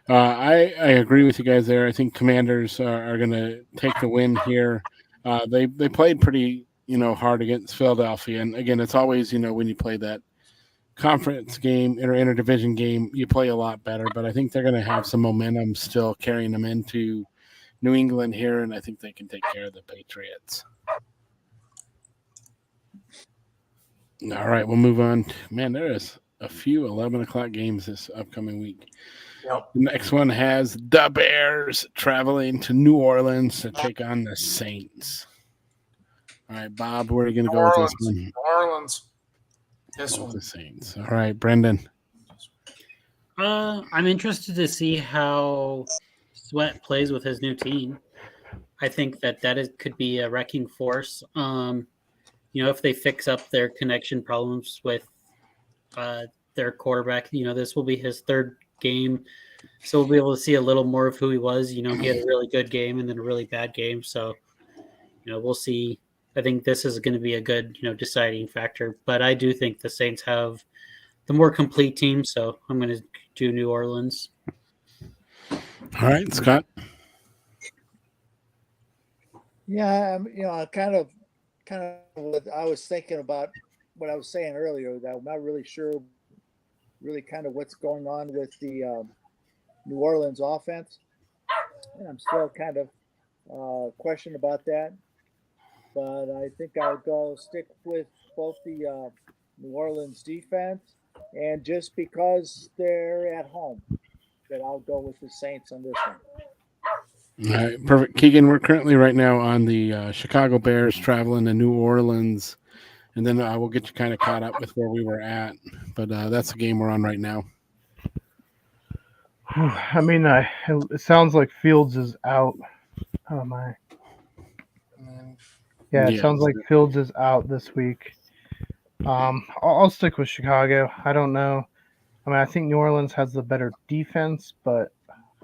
I agree with you guys there. I think Commanders are going to take the win here. They played pretty hard against Philadelphia, and again, it's always when you play that conference game or interdivision game, you play a lot better. But I think they're going to have some momentum still carrying them into New England here, and I think they can take care of the Patriots. All right, we'll move on. Man, there is a few 11 o'clock games this upcoming week. Yep. The next one has the Bears traveling to New Orleans to take on the Saints. All right, Bob, where are you going to go with this one? New Orleans. This one. The Saints. All right, Brendan. I'm interested to see how Sweat plays with his new team. I think that could be a wrecking force. If they fix up their connection problems with their quarterback, this will be his third game. So we'll be able to see a little more of who he was. He had a really good game and then a really bad game. So, we'll see. I think this is going to be a good, deciding factor. But I do think the Saints have the more complete team. So I'm going to do New Orleans. All right, Scott. Yeah, kind of what I was thinking about what I was saying earlier, that I'm not really sure really kind of what's going on with the New Orleans offense. And I'm still kind of questioned about that. But I think I'll stick with both the New Orleans defense, and just because they're at home, that I'll go with the Saints on this one. All right, perfect. Keegan, we're currently right now on the Chicago Bears traveling to New Orleans, and then I will get you kind of caught up with where we were at. But that's the game we're on right now. I mean, it sounds like Fields is out. Oh my. Yeah, it sounds like Fields is out this week. I'll stick with Chicago. I don't know. I mean, I think New Orleans has the better defense, but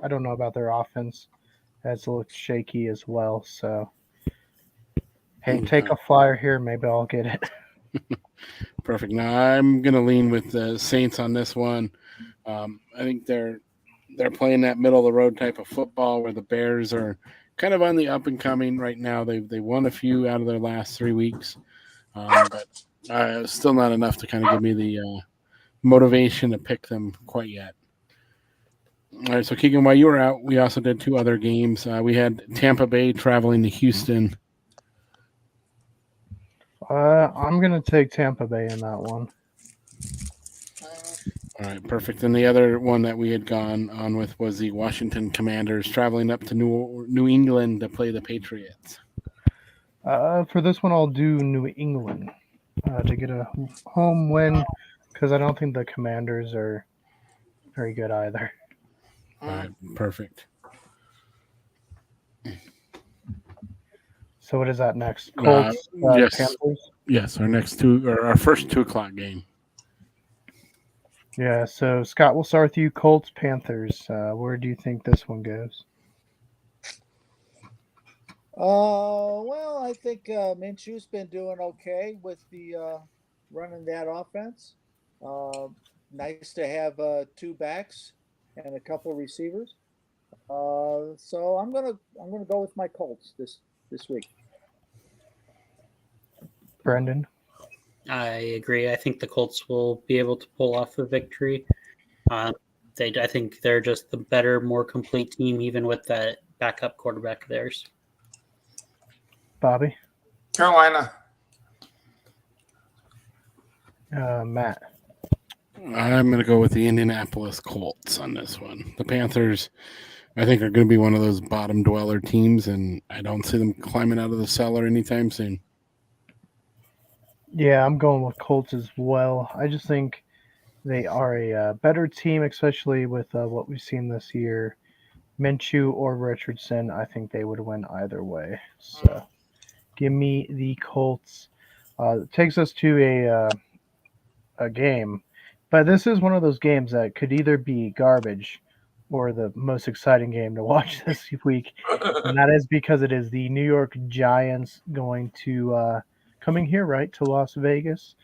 I don't know about their offense. It looks shaky as well. So, hey, take a flyer here. Maybe I'll get it. Perfect. Now I'm going to lean with the Saints on this one. I think they're playing that middle of the road type of football where the Bears are kind of on the up and coming right now. They won a few out of their last 3 weeks, but still not enough to kind of give me the motivation to pick them quite yet. All right, so Keegan, while you were out, we also did two other games. We had Tampa Bay traveling to Houston. I'm going to take Tampa Bay in that one. All right, perfect. And the other one that we had gone on with was the Washington Commanders traveling up to New England to play the Patriots. For this one, I'll do New England to get a home win because I don't think the Commanders are very good either. All right, perfect. So what is that next? Colts, yes, Panthers? yes. Our first 2:00 game. Yeah, so Scott, we'll start with you. Colts, Panthers. Where do you think this one goes? Well, I think Minshew's been doing okay with the running that offense. Nice to have two backs and a couple receivers. So I'm gonna go with my Colts this week. Brendan? I agree. I think the Colts will be able to pull off the victory. I think they're just the better, more complete team, even with that backup quarterback of theirs. Bobby? Carolina. Matt? I'm going to go with the Indianapolis Colts on this one. The Panthers, I think, are going to be one of those bottom dweller teams, and I don't see them climbing out of the cellar anytime soon. Yeah, I'm going with Colts as well. I just think they are a better team, especially with what we've seen this year. Minshew or Richardson, I think they would win either way. So give me the Colts. It takes us to a game, but this is one of those games that could either be garbage or the most exciting game to watch this week, and that is because it is the New York Giants going to coming here right to Las Vegas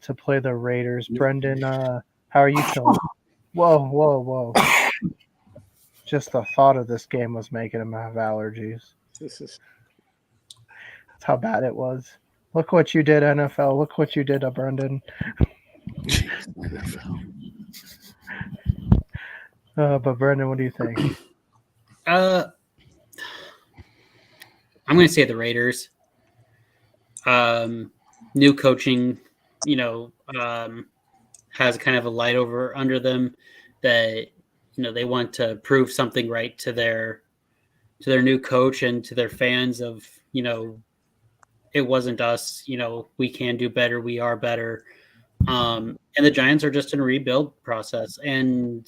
to play the Raiders. Brendan, how are you feeling? Whoa, whoa, whoa! Just the thought of this game was making him have allergies. That's how bad it was. Look what you did, NFL. Look what you did to Brendan. But Brendan, what do you think? I'm going to say the Raiders. New coaching, has kind of a light over under them that they want to prove something right to their new coach and to their fans of it wasn't us, we can do better, we are better. And the Giants are just in a rebuild process and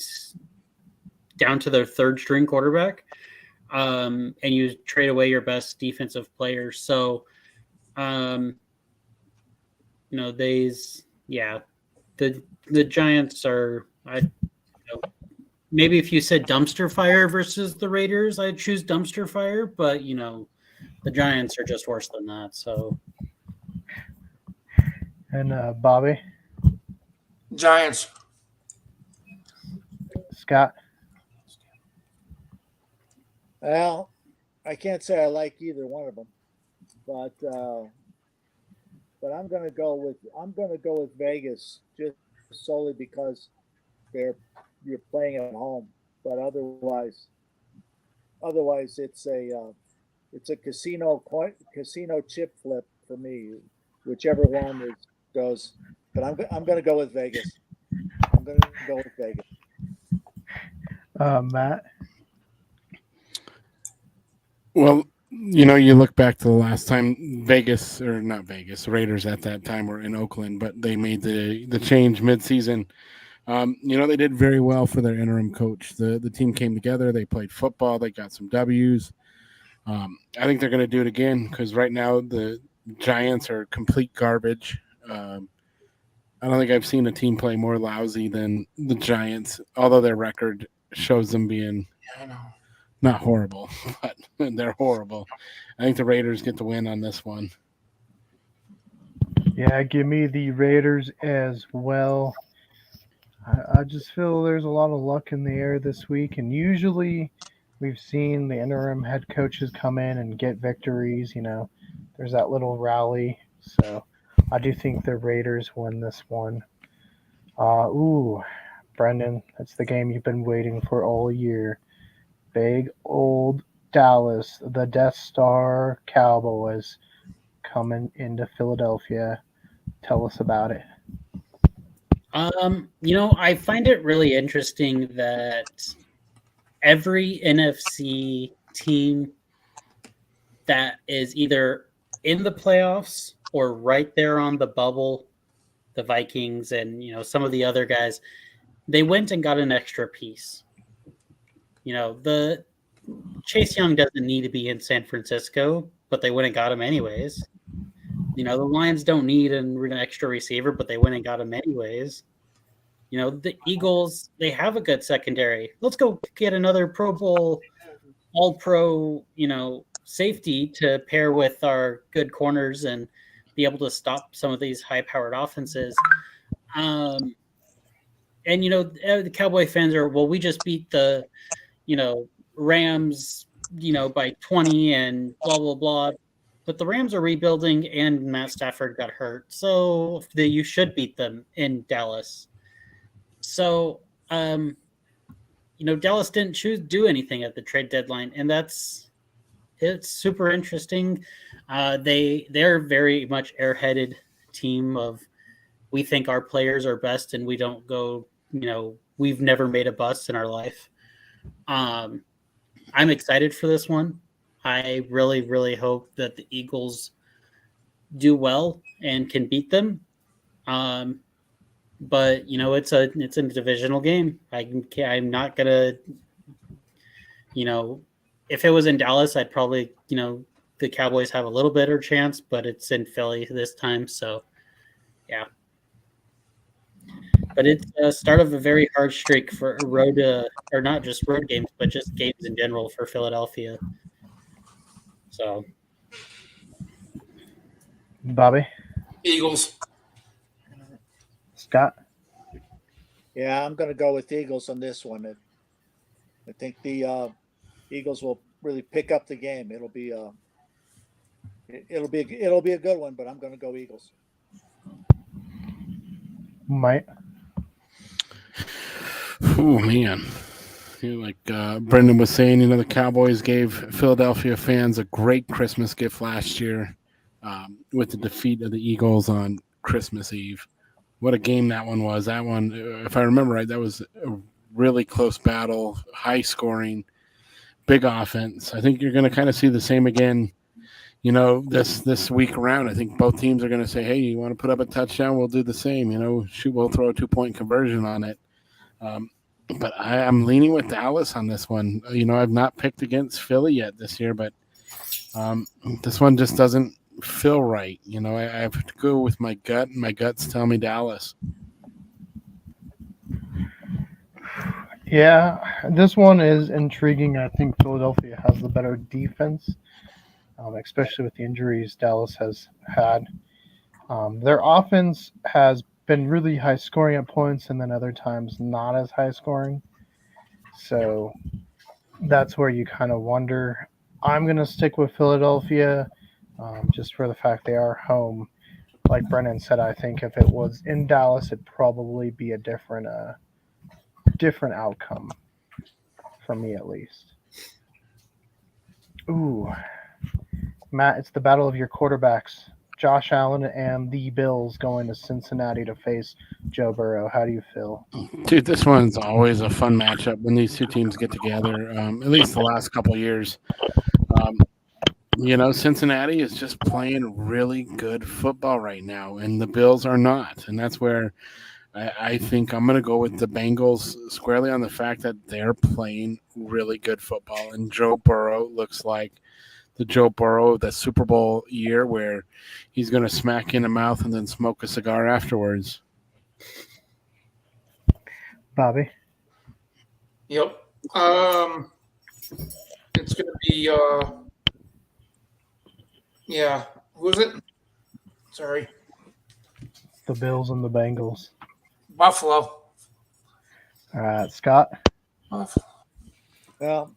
down to their third string quarterback. And you trade away your best defensive players. So, the Giants are, maybe if you said dumpster fire versus the Raiders, I'd choose dumpster fire, but the Giants are just worse than that. So, and Bobby, Giants. Scott. Well, I can't say I like either one of them, but I'm going to go with Vegas just solely because you're playing at home. But otherwise it's a casino chip flip for me, whichever one goes. But I'm going to go with Vegas. I'm going to go with Vegas. Matt. Well, you look back to the last time Raiders at that time were in Oakland, but they made the change mid-season. They did very well for their interim coach. The team came together. They played football. They got some W's. I think they're going to do it again because right now the Giants are complete garbage. I don't think I've seen a team play more lousy than the Giants, although their record shows them being not horrible, but they're horrible. I think the Raiders get the win on this one. Yeah, give me the Raiders as well. I just feel there's a lot of luck in the air this week, and usually we've seen the interim head coaches come in and get victories. There's that little rally. So I do think the Raiders win this one. Brendan, that's the game you've been waiting for all year. Big old Dallas, the Death Star Cowboys coming into Philadelphia. Tell us about it. I find it really interesting that every NFC team that is either in the playoffs or right there on the bubble, the Vikings and some of the other guys, they went and got an extra piece. The Chase Young doesn't need to be in San Francisco, but they went and got him anyways. The Lions don't need an extra receiver, but they went and got him anyways. The Eagles, they have a good secondary. Let's go get another Pro Bowl, all pro, safety to pair with our good corners and be able to stop some of these high-powered offenses. And, the Cowboy fans are, well, we just beat the, Rams, by 20 and blah, blah, blah. But the Rams are rebuilding and Matt Stafford got hurt. So you should beat them in Dallas. So, Dallas didn't do anything at the trade deadline, and it's super interesting. They're very much airheaded team of we think our players are best, and we don't go. We've never made a bust in our life. I'm excited for this one. I really, really hope that the Eagles do well and can beat them. But it's a divisional game. I'm not gonna, if it was in Dallas, I'd probably the Cowboys have a little better chance, but it's in Philly this time, so yeah. But it's the start of a very hard streak for road, or not just road games, but just games in general for Philadelphia. So, Bobby, Eagles. Scott. Yeah, I'm going to go with Eagles on this one. I think the Eagles will really pick up the game. It'll be a good one, but I'm going to go Eagles. Mike. Oh man, like Brendan was saying, the Cowboys gave Philadelphia fans a great Christmas gift last year with the defeat of the Eagles on Christmas Eve. What a game that one was. That one, if I remember right, that was a really close battle, high scoring, big offense. I think you're going to kind of see the same again, this week around. I think both teams are going to say, hey, you want to put up a touchdown? We'll do the same. We'll throw a 2-point conversion on it. But I'm leaning with Dallas on this one. I've not picked against Philly yet this year, but this one just doesn't feel right. I have to go with my gut, and my guts tell me Dallas. Yeah, this one is intriguing. I think Philadelphia has the better defense, especially with the injuries Dallas has had. Their offense has been really high scoring at points, and then other times not as high scoring. So that's where you kind of wonder. I'm going to stick with Philadelphia just for the fact they are home. Like Brennan said, I think if it was in Dallas, it'd probably be a different outcome for me at least. Ooh, Matt, it's the battle of your quarterbacks. Josh Allen and the Bills going to Cincinnati to face Joe Burrow. How do you feel? Dude, this one's always a fun matchup when these two teams get together, at least the last couple of years. Cincinnati is just playing really good football right now, and the Bills are not. And that's where I think I'm going to go with the Bengals squarely on the fact that they're playing really good football. And Joe Burrow looks like the Joe Burrow of the Super Bowl year where he's going to smack you in the mouth and then smoke a cigar afterwards. Bobby? Yep. It's going to be, who is it? Sorry. The Bills and the Bengals. Buffalo. All right, Scott? Buffalo. Well,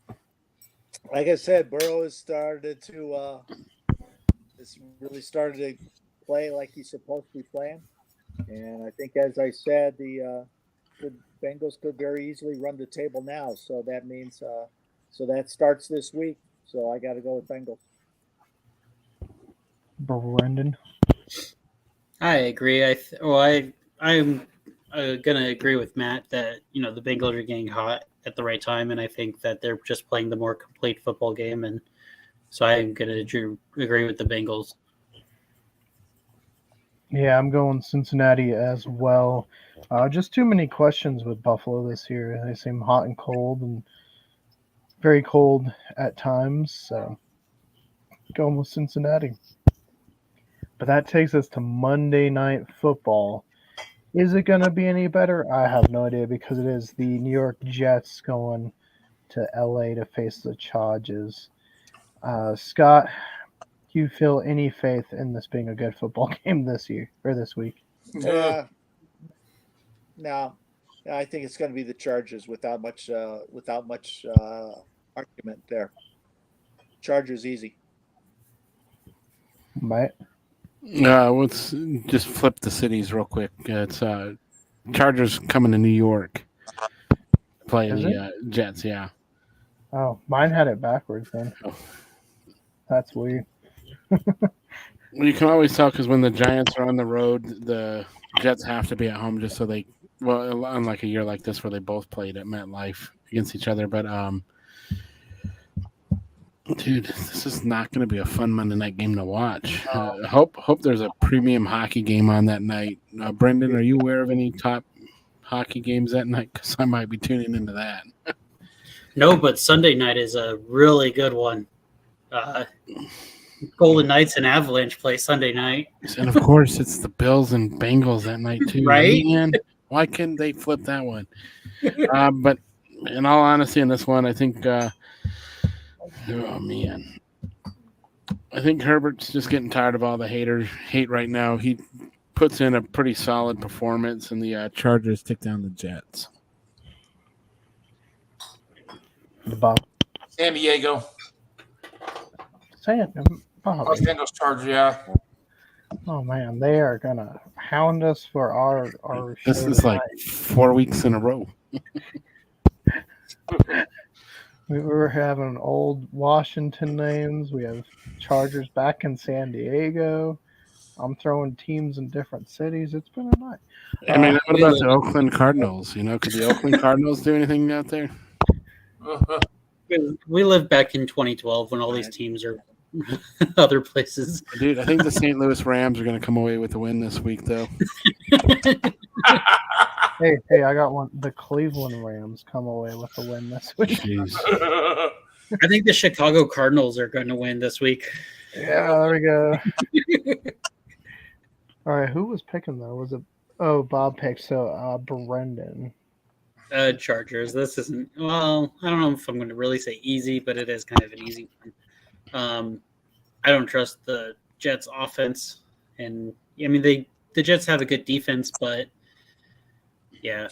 like I said, Burrow has started to play like he's supposed to be playing, and I think, as I said, the Bengals could very easily run the table now. So that means so that starts this week. So I got to go with Bengals. Brendan? I agree. I'm gonna agree with Matt that the Bengals are getting hot at the right time, and I think that they're just playing the more complete football game, and so I'm gonna agree with the Bengals. Yeah, I'm going Cincinnati as well. Just too many questions with Buffalo this year. They seem hot and cold, and very cold at times. So going with Cincinnati. But that takes us to Monday Night Football. Is it going to be any better? I have no idea because it is the New York Jets going to LA to face the Chargers. Scott, do you feel any faith in this being a good football game this year or this week? No, I think it's going to be the Chargers without much argument there. Chargers easy. Right. Let's just flip the cities real quick. It's Chargers coming to New York. Play Is the Jets, yeah. Oh, mine had it backwards then. Oh. That's weird. Well, you can always tell because when the Giants are on the road, the Jets have to be at home just so they. Well, unlike a year like this where they both played at MetLife against each other, but dude, this is not going to be a fun Monday night game to watch. Hope there's a premium hockey game on that night. Brendan, are you aware of any top hockey games that night? Because I might be tuning into that. No, but Sunday night is a really good one. Golden Knights and Avalanche play Sunday night. And of course, it's the Bills and Bengals that night too. Right? Man, why couldn't they flip that one? But in all honesty, in this one, I think, oh man, I think Herbert's just getting tired of all the hate right now. He puts in a pretty solid performance, and the Chargers take down the Jets. Bob. San Diego. Bob. Los Angeles Chargers, yeah. Oh man, they are gonna hound us for our This show is like tonight. 4 weeks in a row. We were having old Washington names. We have Chargers back in San Diego. I'm throwing teams in different cities. It's been a night. I mean, what about the Oakland Cardinals? Could the Oakland Cardinals do anything out there? We lived back in 2012 when all these teams are other places. Dude, I think the St. Louis Rams are going to come away with a win this week, though. Hey, I got one. The Cleveland Rams come away with a win this week. Jeez. I think the Chicago Cardinals are going to win this week. Yeah, there we go. All right, who was picking though? Was it? Oh, Bob picked. So, Brendan. Chargers. This isn't. Well, I don't know if I'm going to really say easy, but it is kind of an easy one. I don't trust the Jets' offense, and I mean the Jets have a good defense, but yeah,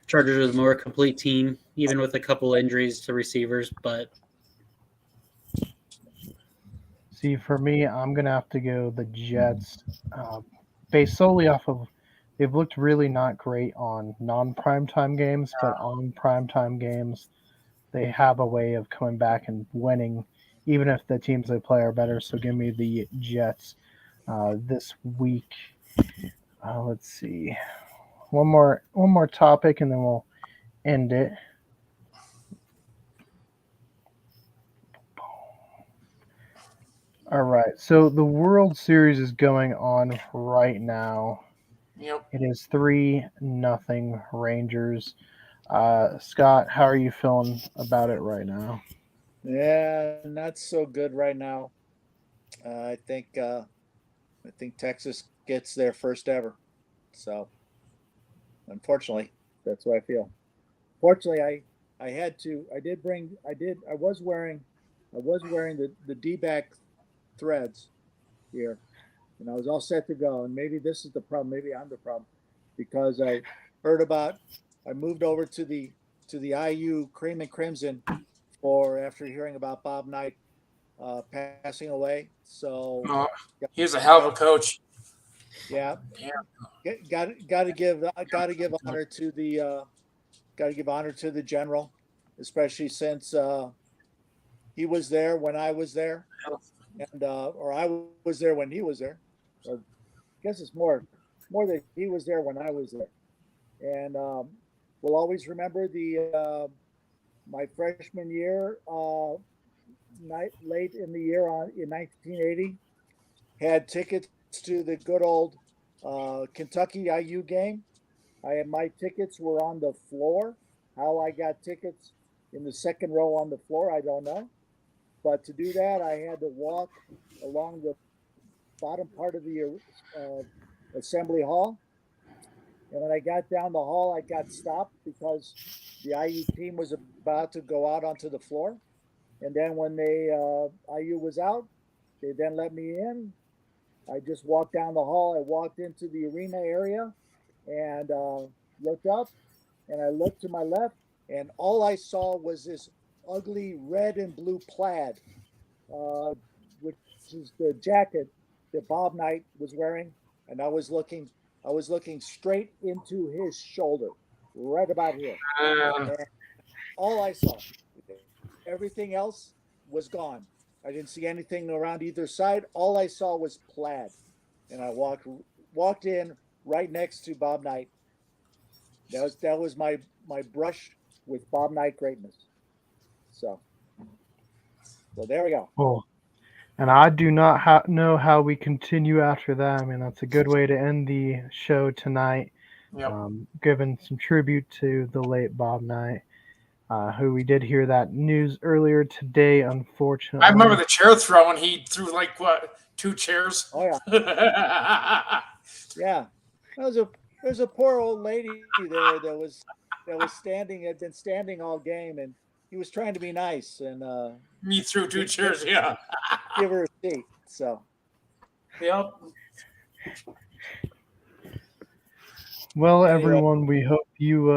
Chargers are the more complete team, even with a couple injuries to receivers. But See, for me, I'm gonna have to go the Jets, based solely off of they've looked really not great on non-primetime games, but on primetime games, they have a way of coming back and winning, even if the teams they play are better. So give me the Jets this week. Let's see, one more topic, and then we'll end it. All right, so the World Series is going on right now. Yep. It is 3-0 Rangers. Scott, how are you feeling about it right now? Yeah, not so good right now. I think Texas gets their first ever. So, unfortunately, that's what I feel. Fortunately, I was wearing the D-back threads here, and I was all set to go. And maybe this is the problem. Maybe I'm the problem, because I moved over to the IU Cream and Crimson after hearing about Bob Knight passing away. So he was a hell of a coach. Yeah, got to give honor to the general, especially since he was there when I was there, and or I was there when he was there. So I guess it's more more that he was there when I was there, and we'll always remember the my freshman year, late in the year in 1980, had tickets to the good old Kentucky IU game. My tickets were on the floor. How I got tickets in the second row on the floor, I don't know. But to do that, I had to walk along the bottom part of the assembly hall. And when I got down the hall, I got stopped because the IU team was about to go out onto the floor. And then when IU was out, they then let me in. I just walked down the hall. I walked into the arena area and looked up, and I looked to my left, and all I saw was this ugly red and blue plaid, which is the jacket that Bob Knight was wearing, and I was looking straight into his shoulder, right about here. And all I saw, everything else was gone. I didn't see anything around either side. All I saw was plaid, and I walked in right next to Bob Knight. That was my brush with Bob Knight greatness. So there we go. Cool. And I do not know how we continue after that. I mean, that's a good way to end the show tonight. Yep. Giving some tribute to the late Bob Knight, who we did hear that news earlier today, unfortunately. I remember the chair throwing. He threw like what, 2 chairs? Oh yeah. Yeah. There's a poor old lady there that was had been standing all game, and he was trying to be nice and Me threw 2 chairs, yeah. give her a seat. So Yep. Well, everyone, we hope you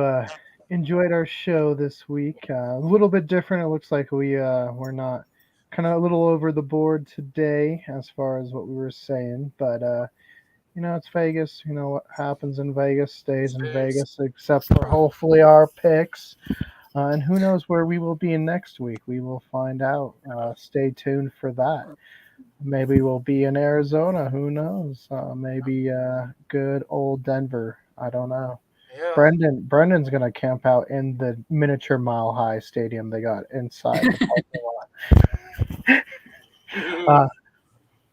enjoyed our show this week. A little bit different. It looks like we're not kind of a little over the board today as far as what we were saying, but it's Vegas. What happens in Vegas stays in Vegas, except for hopefully our picks. And who knows where we will be in next week? We will find out. Stay tuned for that. Maybe we'll be in Arizona. Who knows? Maybe good old Denver. I don't know. Yeah. Brendan's gonna camp out in the miniature Mile High Stadium they got inside the parking lot.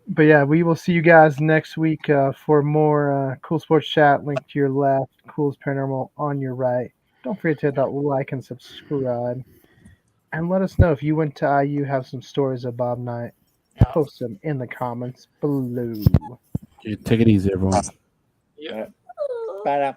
But yeah, we will see you guys next week for more Cool Sports Chat. Link to your left, Cool's Paranormal on your right. Don't forget to hit that like and subscribe. And let us know if you went to IU, have some stories of Bob Knight. Post them in the comments below. Okay, take it easy, everyone. Yeah. bye now.